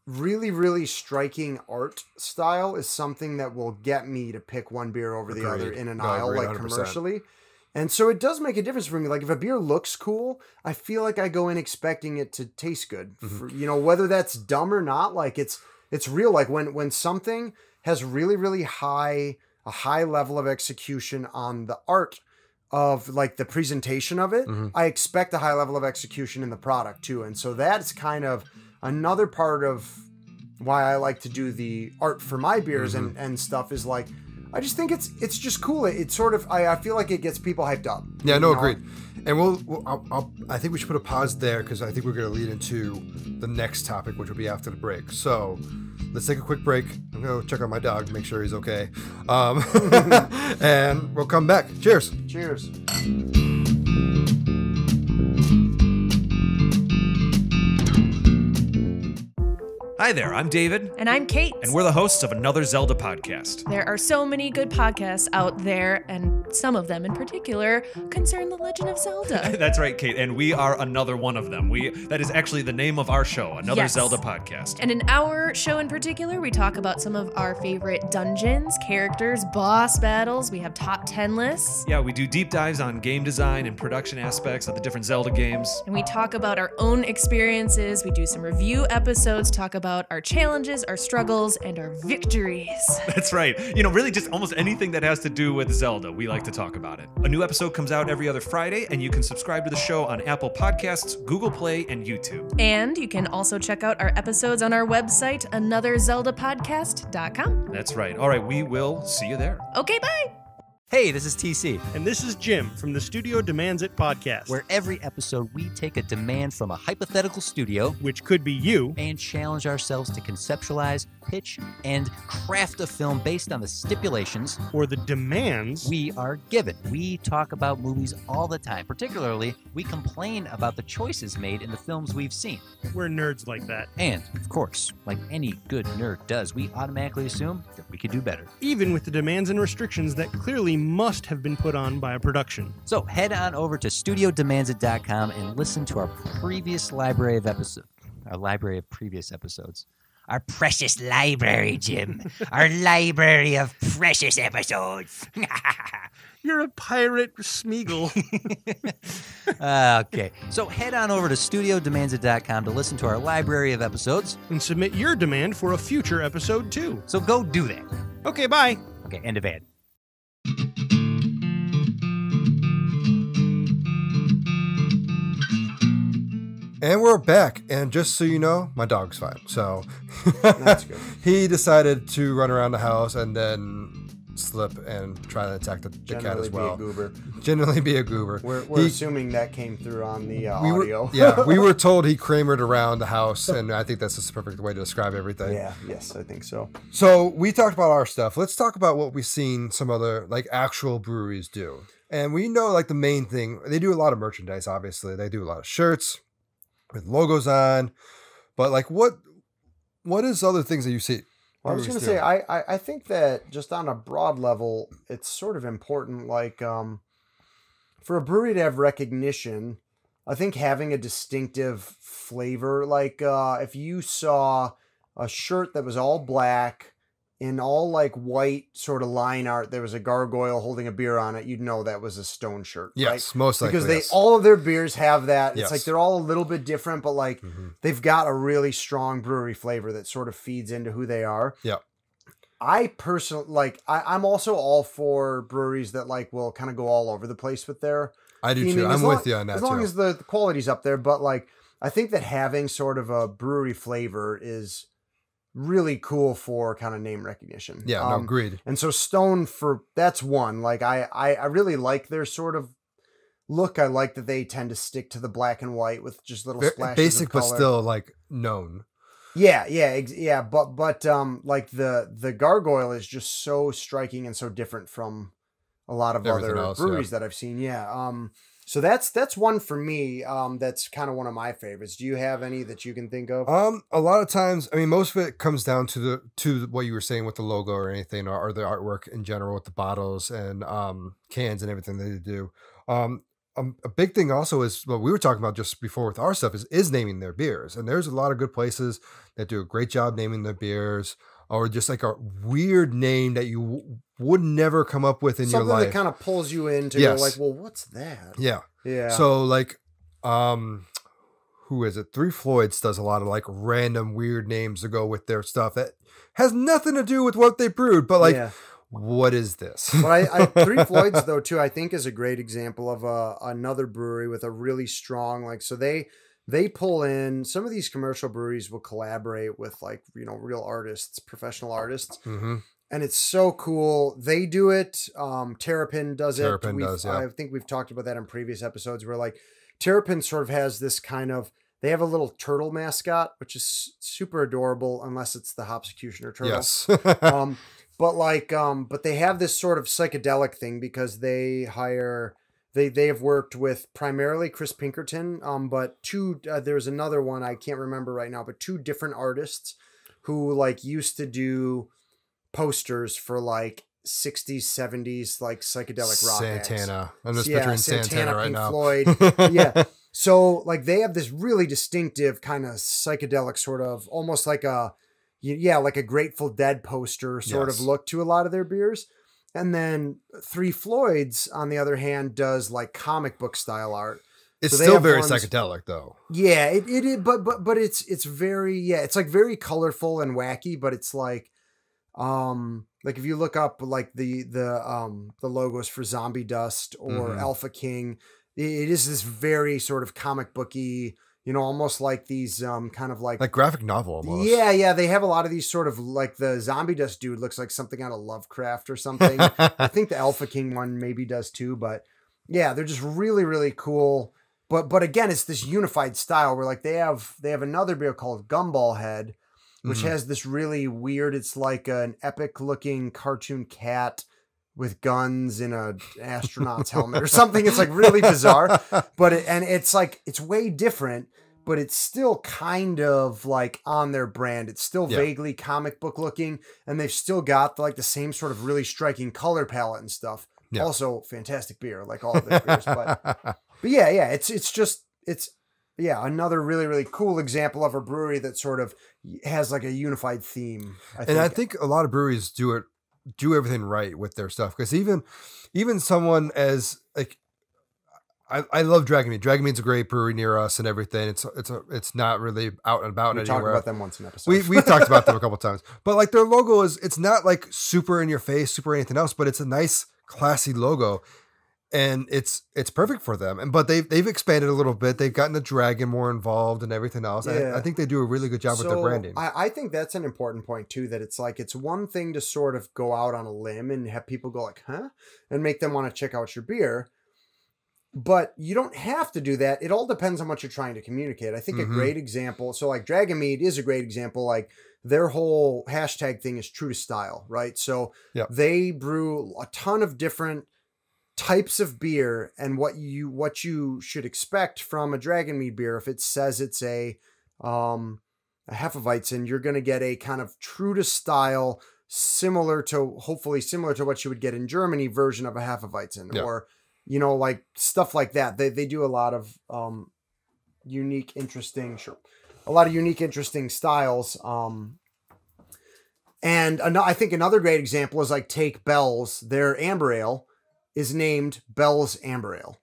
really, really striking art style is something that will get me to pick one beer over the other in an aisle, like 100%. Commercially. And so it does make a difference for me. Like if a beer looks cool, I feel like I go in expecting it to taste good. For, whether that's dumb or not, like it's real. Like when something has really, really a high level of execution on the art of like the presentation of it, I expect a high level of execution in the product too. And so that's kind of another part of why I like to do the art for my beers and stuff is like, I just think it's just cool. It's sort of, I feel like it gets people hyped up. Yeah, no, agreed. And I think we should put a pause there because I think we're going to lead into the next topic, which will be after the break. So let's take a quick break. I'm going to check on my dog, make sure he's okay. And we'll come back. Cheers. Cheers. Hi there, I'm David. And I'm Kate. And we're the hosts of another Zelda podcast. There are so many good podcasts out there, and some of them in particular concern The Legend of Zelda. That's right, Kate, and we are another one of them. That is actually the name of our show, Another Zelda Podcast. And in our show in particular, we talk about some of our favorite dungeons, characters, boss battles. We have top 10 lists. Yeah, we do deep dives on game design and production aspects of the different Zelda games. And we talk about our own experiences. We do some review episodes, talk about our challenges, our struggles, and our victories. That's right. Really just almost anything that has to do with Zelda, we like to talk about it. A new episode comes out every other Friday, and you can subscribe to the show on Apple Podcasts, Google Play, and YouTube. And you can also check out our episodes on our website, anotherzeldapodcast.com. That's right. All right, we will see you there. Okay, bye. Hey, this is TC, And this is Jim from the Studio Demands It podcast, where every episode we take a demand from a hypothetical studio which could be you, and challenge ourselves to conceptualize, pitch, and craft a film based on the stipulations or the demands we are given. We talk about movies all the time. Particularly, we complain about the choices made in the films we've seen. We're nerds like that. And, of course, like any good nerd does, we automatically assume that we could do better. Even with the demands and restrictions that clearly must have been put on by a production. So head on over to studiodemandsit.com and listen to our previous library of episodes. Our library of previous episodes. Our precious library, Jim. Our library of precious episodes. You're a pirate, Smeagol. Okay, so head on over to studiodemandsit.com to listen to our library of episodes. And submit your demand for a future episode too. So go do that. Okay, bye. Okay, end of ad. And we're back. And just so you know, my dog's fine. So That's good. he decided to run around the house and then slip and try to attack the cat Generally as well. be a goober. Generally be a goober. We're assuming that came through on the audio. We were told he kramered around the house, and I think that's just the perfect way to describe everything. Yes, I think so. So we talked about our stuff. Let's talk about what we've seen some other like actual breweries do. And we know like the main thing, they do a lot of merchandise, obviously. They do a lot of shirts with logos on. But like what is other things that you see? Well, I was going to say, I think that just on a broad level, it's sort of important, like, for a brewery to have recognition, I think having a distinctive flavor, like, if you saw a shirt that was all black in all, like, white sort of line art, there was a gargoyle holding a beer on it, you'd know that was a Stone shirt, Yes, right? most likely. Because all of their beers have that. It's Yes. like they're all a little bit different, but like they've got a really strong brewery flavor that sort of feeds into who they are. Yeah. I personally like. I'm also all for breweries that like will kind of go all over the place with their. I do theming. too. As I'm long- with you on that As long too. as the quality's up there, but like I think that having sort of a brewery flavor is really cool for kind of name recognition. Yeah, no, agreed. And so Stone that's one. Like I really like their sort of look. I like that they tend to stick to the black and white with just little splashes Basic, of but color. still like known. Yeah. But like the gargoyle is just so striking and so different from a lot of Everything other else, breweries that I've seen. Yeah. So that's one for me. That's kind of one of my favorites. Do you have any that you can think of? A lot of times, I mean, most of it comes down to what you were saying with the logo or anything, or the artwork in general with the bottles and cans and everything that they do. A big thing also is what we were talking about just before with our stuff is naming their beers, and there's a lot of good places that do a great job naming their beers, or just like a weird name that you would never come up with in Something your life. that kind of pulls you in to Yes. go like, well, what's that? Yeah. Yeah. So like, who is it? Three Floyds does a lot of like random weird names to go with their stuff that has nothing to do with what they brewed, but like, Yeah. what is this? But I Three Floyds though too, I think is a great example of another brewery with a really strong like. So they pull in some of these commercial breweries will collaborate with like real artists, professional artists, Mm-hmm. and it's so cool. They do it. Terrapin does it. Terrapin does, yeah. I think we've talked about that in previous episodes where like Terrapin sort of has this kind of. They have a little turtle mascot, which is super adorable, unless it's the Hopsecutioner turtle. Yes. But they have this sort of psychedelic thing because they have worked with primarily Chris Pinkerton, but there's another one I can't remember right now, but two different artists who like used to do posters for like 60s, 70s like psychedelic rock acts. Santana. I'm just picturing Santana right Pink now. Floyd. Yeah. So like they have this really distinctive kind of psychedelic sort of almost like like a Grateful Dead poster sort Yes. of look to a lot of their beers. And then Three Floyds, on the other hand, does like comic book style art. It's So they still have very ones- psychedelic though. Yeah, it is, but it's very it's like very colorful and wacky, but it's like if you look up like the logos for Zombie Dust or Mhm. Alpha King, it is this very sort of comic booky, almost like these kind of like graphic novel almost. Yeah, they have a lot of these sort of like the zombie dust dude looks like something out of Lovecraft or something. I think the Alpha King one maybe does too, but yeah, they're just really, really cool. But again, it's this unified style where like they have another beer called Gumball Head, which has this really weird, it's like an epic looking cartoon cat with guns in a astronaut's helmet or something. It's like really bizarre, but it's like, it's way different, but it's still kind of like on their brand. It's still vaguely comic book looking, and they've still got like the same sort of really striking color palette and stuff. Yeah. Also fantastic beer, like all of their beers, but yeah, it's another really, really cool example of a brewery that sort of has like a unified theme. I think a lot of breweries do everything right with their stuff, because even someone as like I love Dragon Mead. Dragon Mead's a great brewery near us and everything. It's not really out and about we anywhere. We talked about them once in an episode. We've talked about them a couple times, but like their logo it's not like super in your face, super anything else, but it's a nice classy logo, and it's perfect for them. But they've expanded a little bit. They've gotten the dragon more involved and everything else. Yeah. I think they do a really good job with their branding. I think that's an important point too, that it's like, it's one thing to sort of go out on a limb and have people go like, huh? And make them want to check out your beer. But you don't have to do that. It all depends on what you're trying to communicate. I think a great example, so like Dragon Mead is a great example. Like their whole hashtag thing is true to style, right? So they brew a ton of different types of beer, and what you should expect from a Dragon Mead beer, if it says it's a Hefeweizen, you're going to get a kind of true to style, hopefully similar to what you would get in Germany version of a Hefeweizen, or like stuff like that. They do a lot of unique, interesting styles. And I think another great example is like take Bell's. Their amber ale is named Bell's Amber Ale.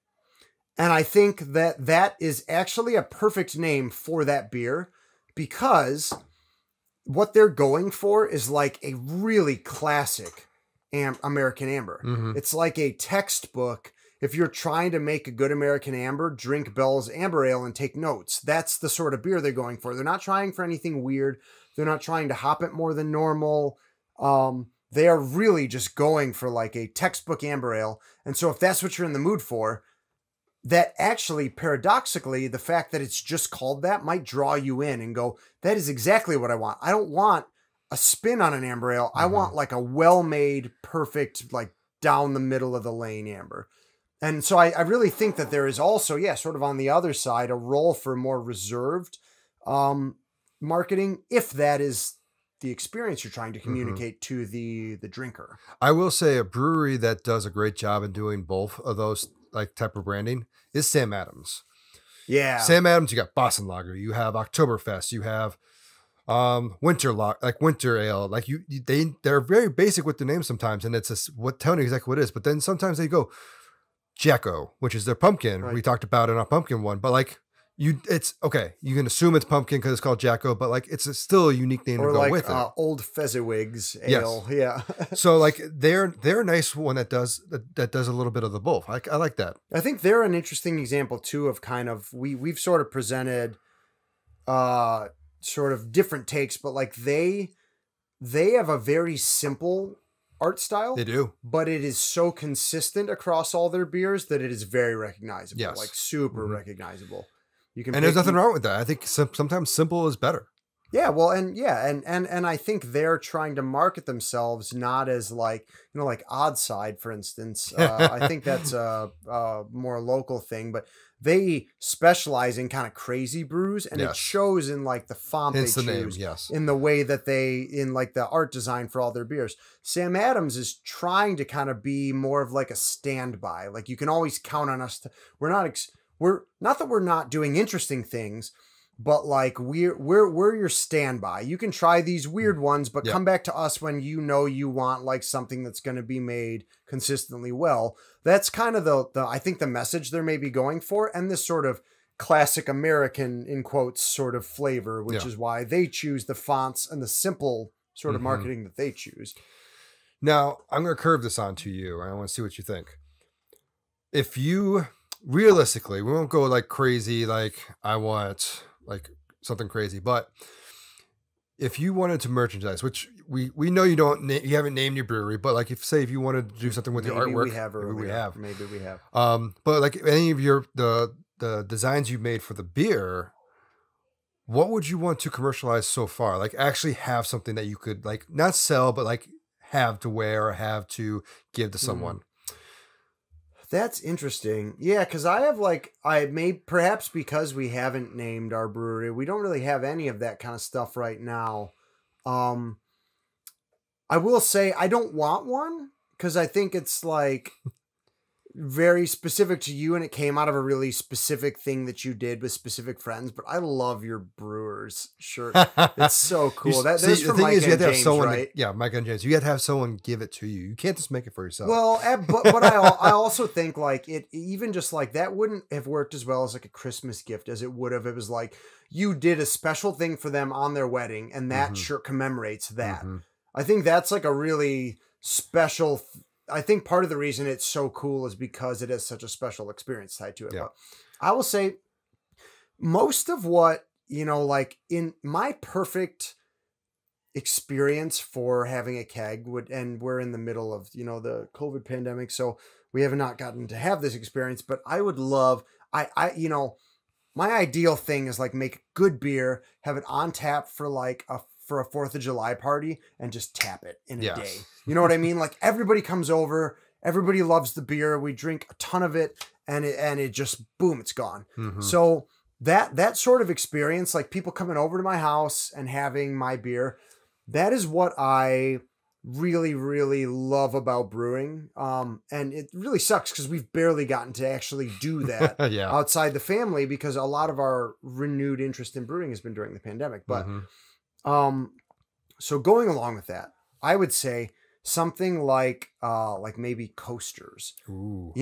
And I think that is actually a perfect name for that beer, because what they're going for is like a really classic American amber. It's like a textbook. If you're trying to make a good American amber, drink Bell's Amber Ale and take notes. That's the sort of beer they're going for. They're not trying for anything weird. They're not trying to hop it more than normal. They are really just going for like a textbook amber ale. And so if that's what you're in the mood for, that actually, paradoxically, the fact that it's just called that might draw you in and go, that is exactly what I want. I don't want a spin on an amber ale. I want like a well-made, perfect, like down the middle of the lane amber. And so I really think that there is also, sort of on the other side, a role for more reserved marketing, if that is the experience you're trying to communicate to the drinker. I will say a brewery that does a great job in doing both of those like type of branding is Sam Adams. Yeah. Sam Adams, you got Boston Lager, you have Oktoberfest, you have winter ale. Like they're very basic with the name sometimes, and it's telling you exactly what it is. But then sometimes they go Jacko, which is their pumpkin. Right. We talked about it in our pumpkin one, but like it's okay. You can assume it's pumpkin because it's called Jacko, but like it's still a unique name to go with it. Old Fezziwigs ale. Yes. Yeah. So like they're a nice one that does a little bit of the both. I like that. I think they're an interesting example too of kind of we've sort of presented sort of different takes, but like they have a very simple art style. They do, but it is so consistent across all their beers that it is very recognizable. Yes. Like super recognizable. You can, and there's nothing wrong with that. I think sometimes simple is better. Yeah, well, and I think they're trying to market themselves not as like like Oddside, for instance. I think that's a more local thing, but they specialize in kind of crazy brews, and it shows in like the font they choose, in the way that in like the art design for all their beers. Sam Adams is trying to kind of be more of like a standby. Like you can always count on us. We're not that we're not doing interesting things, but like we're your standby. You can try these weird ones, but come back to us when you want like something that's going to be made consistently well. That's kind of the I think the message they're maybe going for, and this sort of classic American in quotes sort of flavor, which is why they choose the fonts and the simple sort of marketing that they choose. Now I'm going to curve this on to you. I want to see what you think. If you realistically, we won't go like crazy. Like I want like something crazy, but if you wanted to merchandise, which we know you don't, you haven't named your brewery, but like if you wanted to do something with your artwork, maybe we have. But like any of the designs you made for the beer, what would you want to commercialize so far? Like actually have something that you could like not sell, but like have to wear or have to give to someone. That's interesting. Yeah, because perhaps because we haven't named our brewery, we don't really have any of that kind of stuff right now. I will say I don't want one because I think it's like very specific to you and it came out of a really specific thing that you did with specific friends, but I love your Brewers shirt. It's so cool. That's from Mike and James, right? Yeah, Mike and James. You have to have someone give it to you. You can't just make it for yourself. Well, but I also think like it even just like that wouldn't have worked as well as like a Christmas gift as it would have. It was like you did a special thing for them on their wedding and that shirt commemorates that. I think that's like a really special I think part of the reason it's so cool is because it has such a special experience tied to it. Yeah. But I will say most of what, like in my perfect experience for having a keg and we're in the middle of, the COVID pandemic. So we have not gotten to have this experience, but I would love, my ideal thing is like make good beer, have it on tap for a 4th of July party and just tap it in a day. You know what I mean? Like everybody comes over, everybody loves the beer. We drink a ton of it and it just, boom, it's gone. So that sort of experience, like people coming over to my house and having my beer, that is what I really, really love about brewing. And it really sucks because we've barely gotten to actually do that outside the family because a lot of our renewed interest in brewing has been during the pandemic. But so going along with that, I would say something like maybe coasters. Ooh,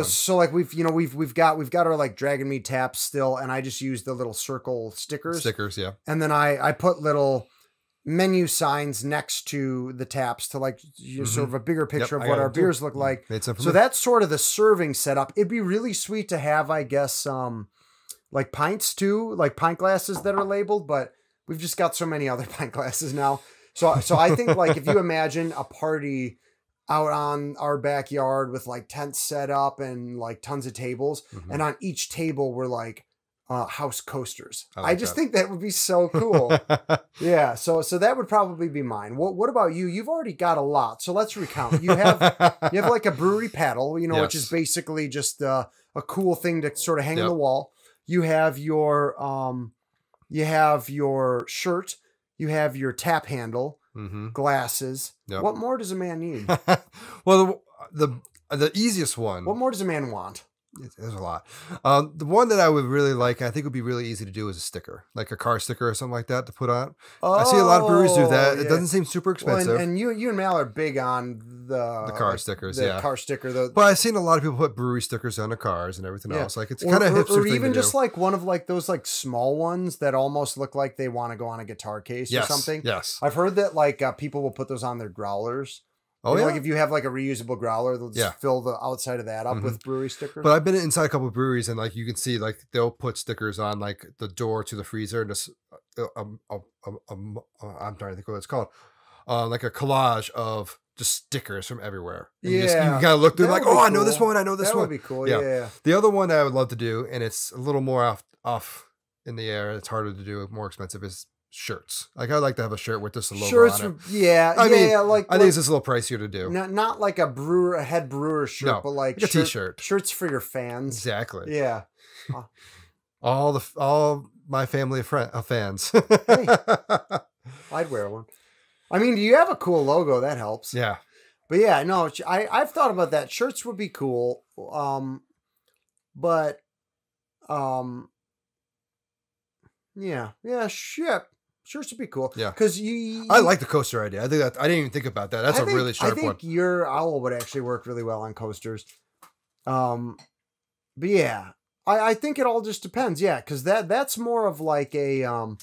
so like we've got our like Dragon Mead taps still, and I just use the little circle stickers. Yeah. And then I put little menu signs next to the taps to like sort of a bigger picture of what our beers look like. So that's sort of the serving setup. It'd be really sweet to have, I guess, like pints too, like pint glasses that are labeled, but we've just got so many other pint glasses now. So I think like if you imagine a party out on our backyard with like tents set up and like tons of tables, and on each table were like house coasters. I just think that would be so cool. Yeah. So that would probably be mine. What about you? You've already got a lot. So let's recount. You have like a brewery paddle, which is basically just a cool thing to sort of hang on the wall. You have your shirt. You have your tap handle, glasses. Yep. What more does a man need? Well, the easiest one. What more does a man want? There's a lot. The one that I would really like, I think would be really easy to do is a sticker, like a car sticker or something like that to put on. I see a lot of breweries do that. It doesn't seem super expensive. Well, and you and Mal are big on the car stickers. Car sticker. But I've seen a lot of people put brewery stickers on their cars and everything else. Like it's kind of hipster or even thing to just do. like one of like those like small ones that almost look like they want to go on a guitar case or something. Yes. I've heard that like people will put those on their growlers. Oh, yeah. Like if you have like a reusable growler, they'll just fill the outside of that up with brewery stickers. But I've been inside a couple of breweries and like you can see like they'll put stickers on like the door to the freezer and just I'm trying to think what it's called, like a collage of just stickers from everywhere. And you kind of look through like, oh, I know this one, I know this one. That would be cool. Yeah. The other one that I would love to do, and it's a little more off in the air, it's harder to do, more expensive, is shirts. Like I'd like to have a shirt with just a logo on it. I think it's just a little pricier to do. Not like a head brewer shirt, but like a t-shirt. Shirts for your fans. Exactly. Yeah. all my family of fans. Hey, I'd wear one. I mean, do you have a cool logo? That helps. Yeah. But yeah, no, I've thought about that. Shirts would be cool. Shirts would be cool. Yeah. Because I like the coaster idea. I think that I didn't even think about that. That's a really sharp one. I think your owl would actually work really well on coasters. But yeah, I think it all just depends. Yeah, because that's more of like a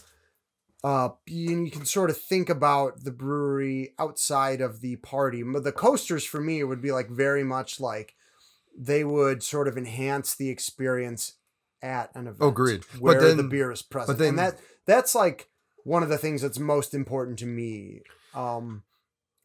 you can sort of think about the brewery outside of the party. But the coasters for me would be like very much like they would sort of enhance the experience at an event. Agreed. Where But then- the beer is present. but then- and that's like one of the things that's most important to me.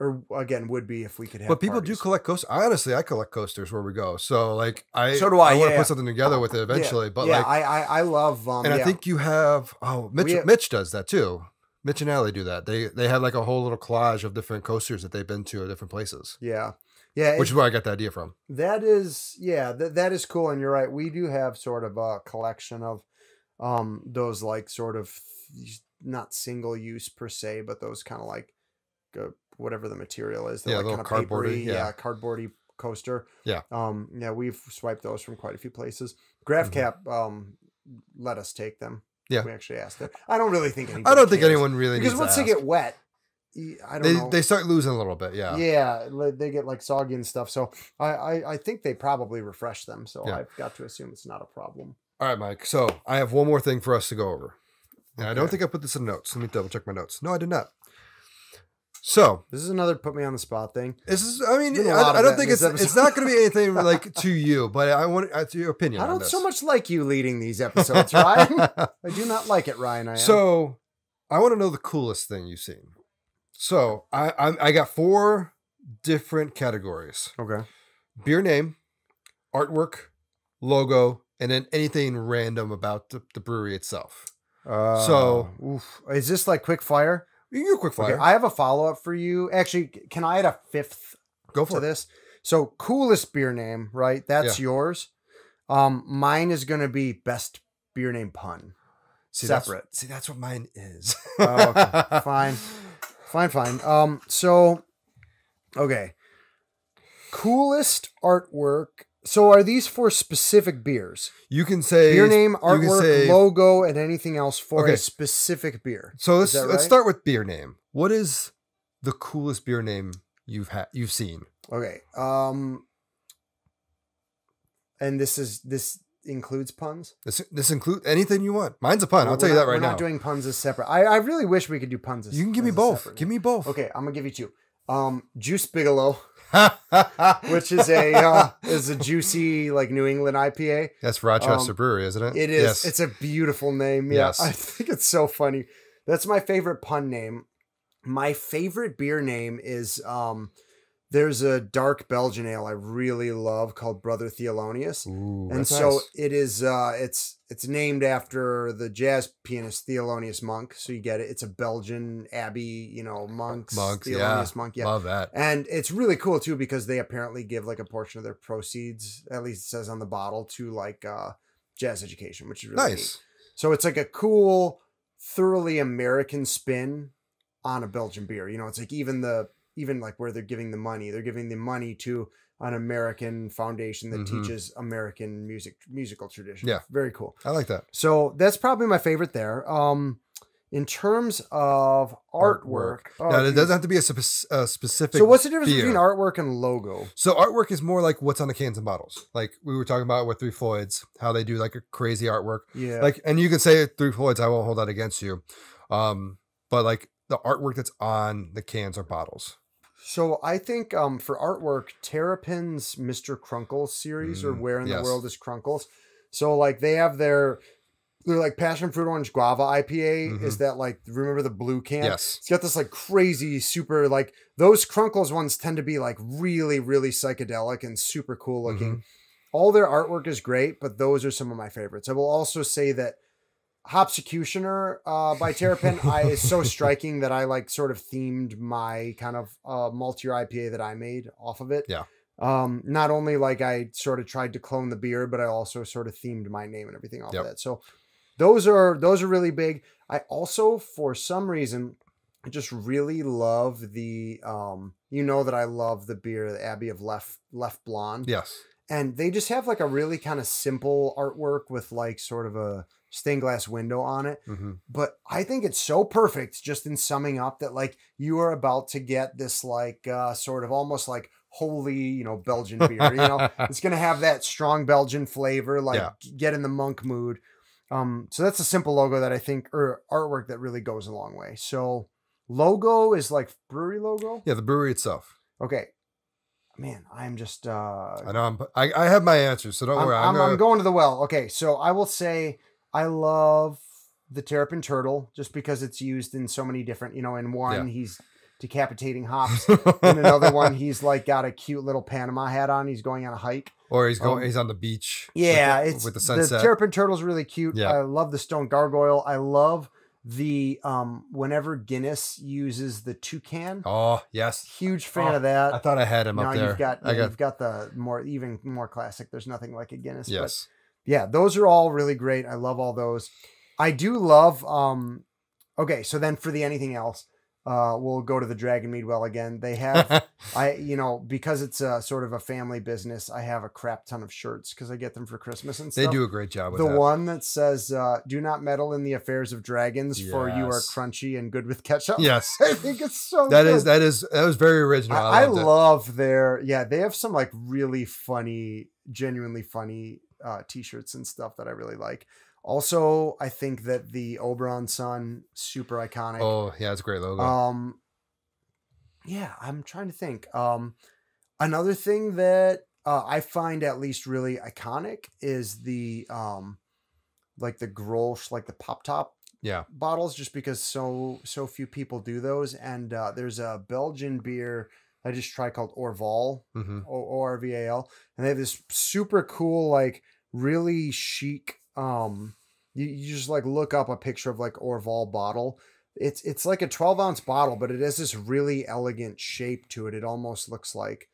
Or again, would be if we could have. But people do parties. collect coasters. I collect coasters where we go. So like So do I, I want to yeah. put something together with it eventually. Yeah, But yeah, like, I love. and I think you have. Oh, Mitch does that too. Mitch and Allie do that. They have like a whole little collage of different coasters that they've been to at different places. Yeah. Which is where I got the idea from. That is, that is cool. And you're right. We do have sort of a collection of those like sort of not single use per se, but those kind of like whatever the material is. They're Yeah, like little kind of cardboardy, papery, yeah. cardboardy coaster. Yeah. We've swiped those from quite a few places. Graph Cap let us take them. Yeah. We actually asked them. I don't really think I don't think anyone really because needs once to they ask. get wet, I don't know. They start losing a little bit. Yeah. Yeah, they get like soggy and stuff. So I think they probably refresh them. So Yeah. I've got to assume it's not a problem. All right, Mike. So I have one more thing for us to go over. And I don't Okay. think I put this in notes. Let me double check my notes. No, I did not. So This is another put me on the spot thing. this is. I mean, Been a lot I of don't that think in it's. this It's not going to be anything like to you, but I want your opinion. I on don't this. so much like you leading these episodes, Ryan. I do not like it, Ryan. So I want to know the coolest thing you've seen. So I got 4 different categories: okay. beer name, artwork, logo, and then anything random about the brewery itself. Is this like quick fire? You can go quick fire. Okay, I have a follow up for you. Actually, can I add a 5th Go to for it. this? So coolest beer name, right? That's yours. Mine is going to be best beer name pun. Separate. That's what mine is. Oh, okay. Fine. So, okay. Coolest artwork. So are these for specific beers? You can say Beer name, you can artwork, say- logo, and anything else for Okay. a specific beer. So Is that let's right? start with beer name. What is the coolest beer name you've seen? Okay. And this includes puns? This includes anything you want. Mine's a pun. I'll We're tell you not- that right we're now. not doing puns as separate. I really wish we could do puns as You can give me as a both. separate Give name. me both. Okay, I'm gonna give you 2. Juice Bigelow, which is a juicy like New England IPA. That's Rochester Brewery, isn't it? It is. Yes. It's a beautiful name. Yeah, Yes. I think it's so funny. That's my favorite pun name. My favorite beer name is there's a dark Belgian ale I really love called Brother Thelonious. Ooh, And that's so nice. it is it's named after the jazz pianist Thelonious Monk. So you get it. It's a Belgian abbey, monks. Monks, yeah. Thelonious Monk, yeah. Love that. And it's really cool too because they apparently give like a portion of their proceeds, at least it says on the bottle, to like jazz education, which is really neat. Nice. So it's like a cool, thoroughly American spin on a Belgian beer. It's like even like where they're giving the money to an American foundation that Mhm. teaches American musical tradition. Yeah. Very cool. I like that. So that's probably my favorite there. In terms of artwork. Now, it doesn't have to be a specific. So what's the difference beer. between artwork and logo? So artwork is more like what's on the cans and bottles. Like we were talking about with Three Floyds, how they do like a crazy artwork. Yeah. Like, and you can say Three Floyds, I won't hold that against you. But like the artwork that's on the cans or bottles. So I think for artwork, Terrapin's Mr. Crunkles series or Where in the yes. World is Crunkles. So like they have their like passion fruit orange guava IPA. Is that like, remember the blue can? Yes. It's got this like crazy super like those Crunkles ones tend to be like really, really psychedelic and super cool looking. All their artwork is great, but those are some of my favorites. I will also say that Hopsecutioner by Terrapin is so striking that I like sort of themed my kind of maltier IPA that I made off of it. Yeah. Not only like I sort of tried to clone the beer, but I also sort of themed my name and everything off of that. So those are really big. I also, for some reason, I just really love the that I love the beer, the Abbey of Left Blonde. Yes. And they just have like a really kind of simple artwork with like sort of a stained glass window on it. But I think it's so perfect just in summing up that like you are about to get this like sort of almost like holy, Belgian beer, it's going to have that strong Belgian flavor, like get in the monk mood. So that's a simple logo that I think, or artwork that really goes a long way. So logo is like brewery logo. Yeah. The brewery itself. Okay. man, I'm just I know I have my answers, so don't worry. I'm going to the well. Okay, so I will say I love the Terrapin Turtle just because it's used in so many different, in one he's decapitating hops. In another one, he's like got a cute little Panama hat on. He's going on a hike. Or he's on the beach. Yeah, with the sunset. The Terrapin Turtle's really cute. Yeah. I love the Stone Gargoyle. I love the whenever Guinness uses the toucan. Oh, yes. Huge fan of that. I thought I had him up there. You've got the even more classic. There's nothing like a Guinness. Yes. But yeah, those are all really great. I love all those. I do love okay, so then for the anything else, we'll go to the Dragon Mead Well again. They have because it's a sort of a family business, I have a crap ton of shirts because I get them for Christmas and stuff. They do a great job with the that. one that says do not meddle in the affairs of dragons, for you are crunchy and good with ketchup. Yes. I think it's so that good. That was very original. I love they have some like really funny, genuinely funny t-shirts and stuff that I really like. Also, I think that the Oberon Sun, super iconic. Oh, yeah, it's a great logo. Yeah, I'm trying to think. Another thing that I find at least really iconic is the like the Grolsch, like the pop top bottles, just because so few people do those. And there's a Belgian beer I just tried called Orval, O-R-V-A-L, and they have this super cool, like really chic. You just like look up a picture of like Orval bottle. It's like a 12-ounce bottle, but it has this really elegant shape to it. It almost looks like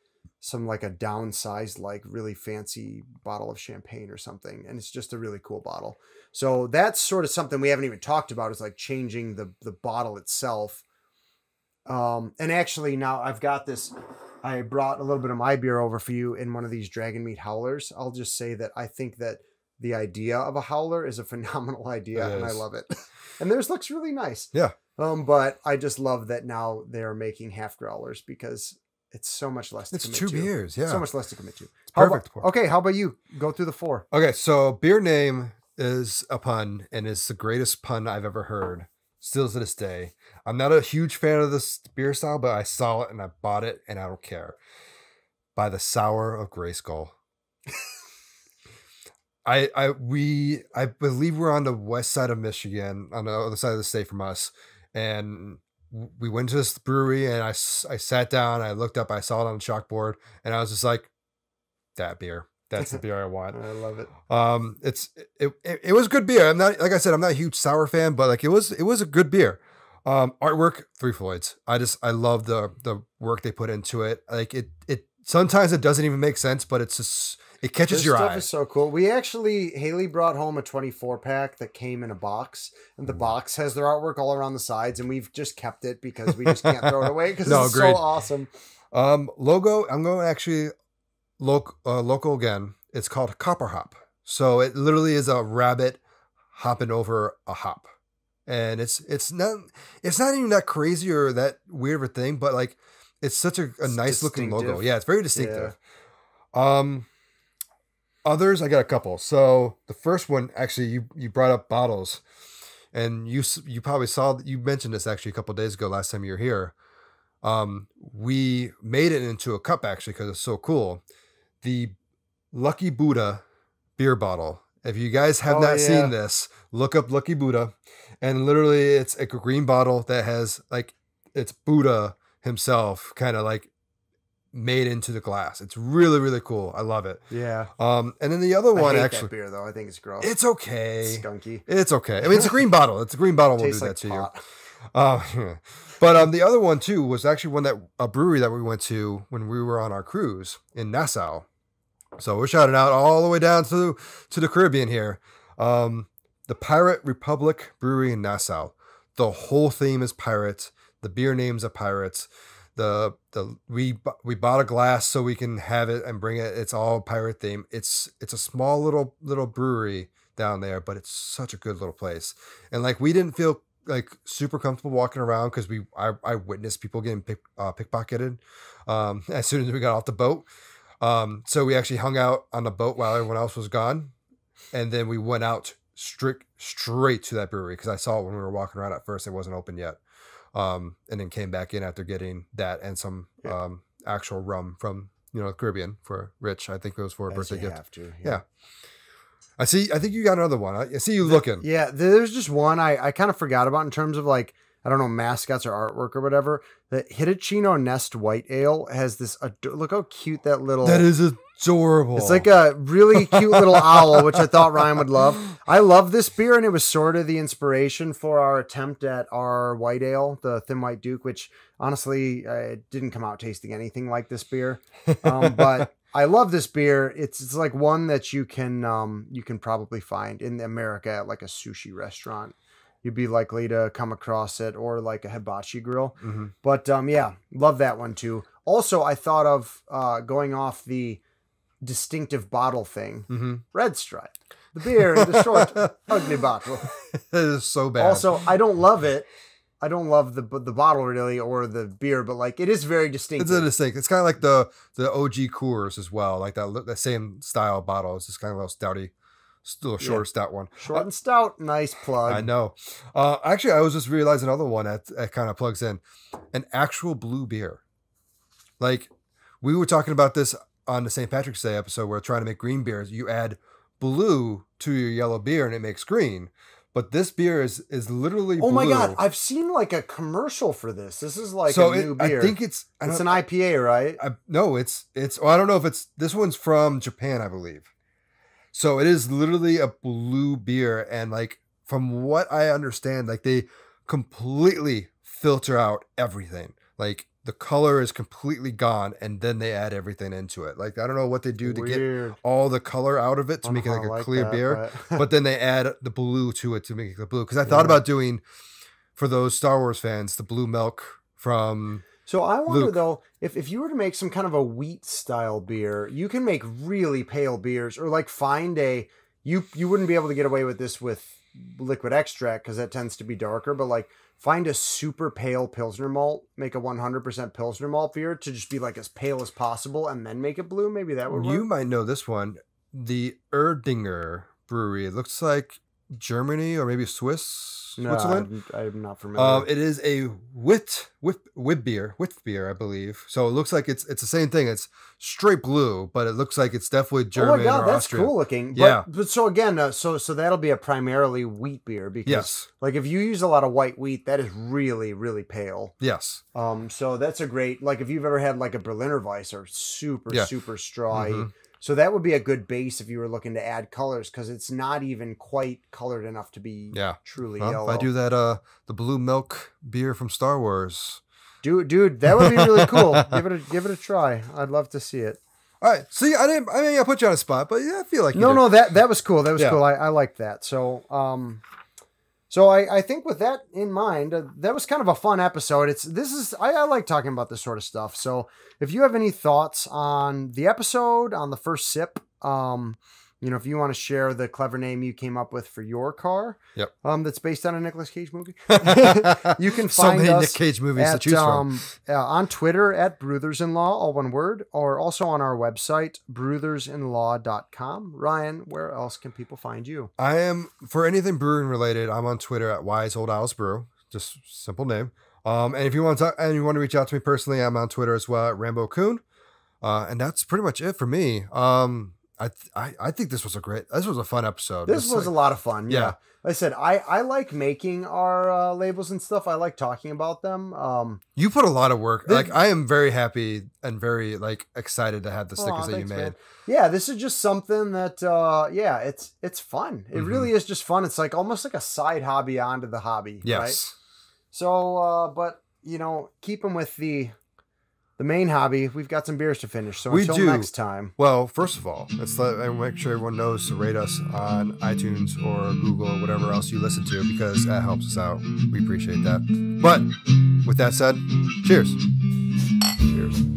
like a downsized, like really fancy bottle of champagne or something. And it's just a really cool bottle. So that's sort of something we haven't even talked about, is like changing the bottle itself. And actually now I've got this, I brought a little bit of my beer over for you in one of these Dragon Mead howlers. I'll just say that I think that the idea of a howler is a phenomenal idea, and I love it. And theirs looks really nice. Yeah. But I just love that now they're making half growlers because it's so much less to it's commit 2 to. beers, yeah. So much less to commit to. It's perfect. Okay, how about you? Go through the 4. Okay, so beer name is a pun, and it's the greatest pun I've ever heard. Still to this day. I'm not a huge fan of this beer style, but I saw it and I bought it, and I don't care. By the Sour of Grayskull. I believe we're on the west side of Michigan, on the other side of the state from us, and we went to this brewery, and I sat down, I looked up, I saw it on the chalkboard, and I was just like, that beer. That's the beer I want. I love it. It was good beer. I'm not, like I said, I'm not a huge sour fan, but like it was a good beer. Artwork, Three Floyds. I love the work they put into it. Like it sometimes it doesn't even make sense, but it's just, it catches your eye. This stuff is so cool. Haley brought home a 24-pack that came in a box, and the box has their artwork all around the sides, and we've just kept it because we just can't throw it away because it's so awesome. Logo, I'm going actually local again. It's called Copper Hop. So it literally is a rabbit hopping over a hop. And it's not even that crazy or that weird of a thing, but like it's such a nice looking logo. Yeah, it's very distinctive. Yeah. Others, I got a couple. So the first one, actually, you brought up bottles, and you probably saw, you mentioned this actually a couple of days ago, last time you were here. We made it into a cup actually because it's so cool. The Lucky Buddha beer bottle. If you guys have not seen this, look up Lucky Buddha, and literally it's a green bottle that has like, it's Buddha himself kind of like made into the glass. It's really, really cool. I love it. Yeah. And then the other one, I hate actually, that beer though. I think it's gross. it's okay. Skunky. It's okay. I mean, it's a green bottle. It's a green bottle. Will do that to you. But the other one too was actually a brewery that we went to when we were on our cruise in Nassau. So we're shouting out all the way down to the Caribbean here. The Pirate Republic Brewery in Nassau. The whole theme is pirates. The beer names are pirates. We bought a glass so we can have it and bring it. It's all pirate theme. It's a small little brewery down there, but it's such a good little place. And like we didn't feel like super comfortable walking around because I witnessed people getting pickpocketed as soon as we got off the boat. So we actually hung out on the boat while everyone else was gone, and then we went out straight to that brewery because I saw it when we were walking around. At first, it wasn't open yet, and then came back in after getting that and some actual rum from Caribbean for Rich. I think it was for a As birthday you gift. have to, Yeah. I see. I think you got another one. I see you looking. Yeah, there's just one I kind of forgot about in terms of like, I don't know, mascots or artwork or whatever. The Hitachino Nest White Ale has this, look how cute that little... That is adorable. It's like a really cute little owl, which I thought Ryan would love. I love this beer, and it was sort of the inspiration for our attempt at our white ale, the Thin White Duke, which honestly, it didn't come out tasting anything like this beer. But I love this beer. It's like one that you can probably find in America at like a sushi restaurant. You'd be likely to come across it, or like a hibachi grill. Mm-hmm. But yeah, love that one too. Also, I thought of going off the distinctive bottle thing, Red Stripe, the beer in the short, ugly bottle. It is so bad. Also, I don't love it. I don't love the bottle really, or the beer, but like it is very distinctive. It's a distinct. It's kind of like the OG Coors as well, like that same style bottle. It's just kind of a little stouty. Still a short, stout one. Short and stout. Nice plug. I know. Actually, I was just realizing another one that kind of plugs in. An actual blue beer. Like, we were talking about this on the St. Patrick's Day episode where trying to make green beers. You add blue to your yellow beer and it makes green. But this beer is literally blue. Oh my God. I've seen like a commercial for this. This is like a new beer. I think it's an IPA, right? No, it's I don't know if it's, this one's from Japan, I believe. So it is literally a blue beer, and like from what I understand, like they completely filter out everything. Like the color is completely gone, and then they add everything into it. Like I don't know what they do to get all the color out of it to make it like a clear beer, but then they add the blue to it to make it the blue. Because I thought about doing, for those Star Wars fans, the blue milk from... So I wonder though, if you were to make some kind of a wheat style beer, you can make really pale beers, or like find you wouldn't be able to get away with this with liquid extract because that tends to be darker, but like find a super pale Pilsner malt, make a 100% Pilsner malt beer to just be like as pale as possible and then make it blue. Maybe that would work. You might know this one, the Erdinger Brewery. It looks like Germany or maybe Switzerland. No, I'm not familiar. It is a wit beer, I believe. So it looks like it's the same thing. It's straight blue, but it looks like it's definitely German. Oh my God, or that's Austrian. cool looking. Yeah. But so again, so that'll be a primarily wheat beer because like if you use a lot of white wheat, that is really, really pale. Yes. So that's a great, like if you've ever had like a Berliner Weiss or super strawy. So that would be a good base if you were looking to add colors, because it's not even quite colored enough to be truly yellow. If I do that, the blue milk beer from Star Wars. Dude, that would be really cool. Give it a try. I'd love to see it. All right. See, I put you on a spot, but yeah, I feel like No, that was cool. That was cool. I like that. So, So I think with that in mind, that was kind of a fun episode. I like talking about this sort of stuff. So if you have any thoughts on the episode, on the first sip, if you want to share the clever name you came up with for your car, that's based on a Nicolas Cage movie, you can find so many us Nick Cage movies to choose from. On Twitter at Brewthers-In-Law, all one word, or also on our website, brewthers-in-law.com. Ryan, where else can people find you? I am, for anything brewing related, I'm on Twitter at Wise Old Owls Brew, just simple name. And if you want to reach out to me personally, I'm on Twitter as well at Rambo Kuhn. And that's pretty much it for me. I think this was a fun episode. This was a lot of fun. Yeah. Like I said, I like making our labels and stuff. I like talking about them. You put a lot of work. I am very happy and very excited to have the stickers that you made. Man. Yeah, this is just something that it's fun. It really is just fun. It's like almost like a side hobby onto the hobby. Yes. Right? So, but keep them with the main hobby. We've got some beers to finish. So until next time. Well, first of all, let's make sure everyone knows to rate us on iTunes or Google or whatever else you listen to, because that helps us out. We appreciate that. But with that said, cheers. Cheers.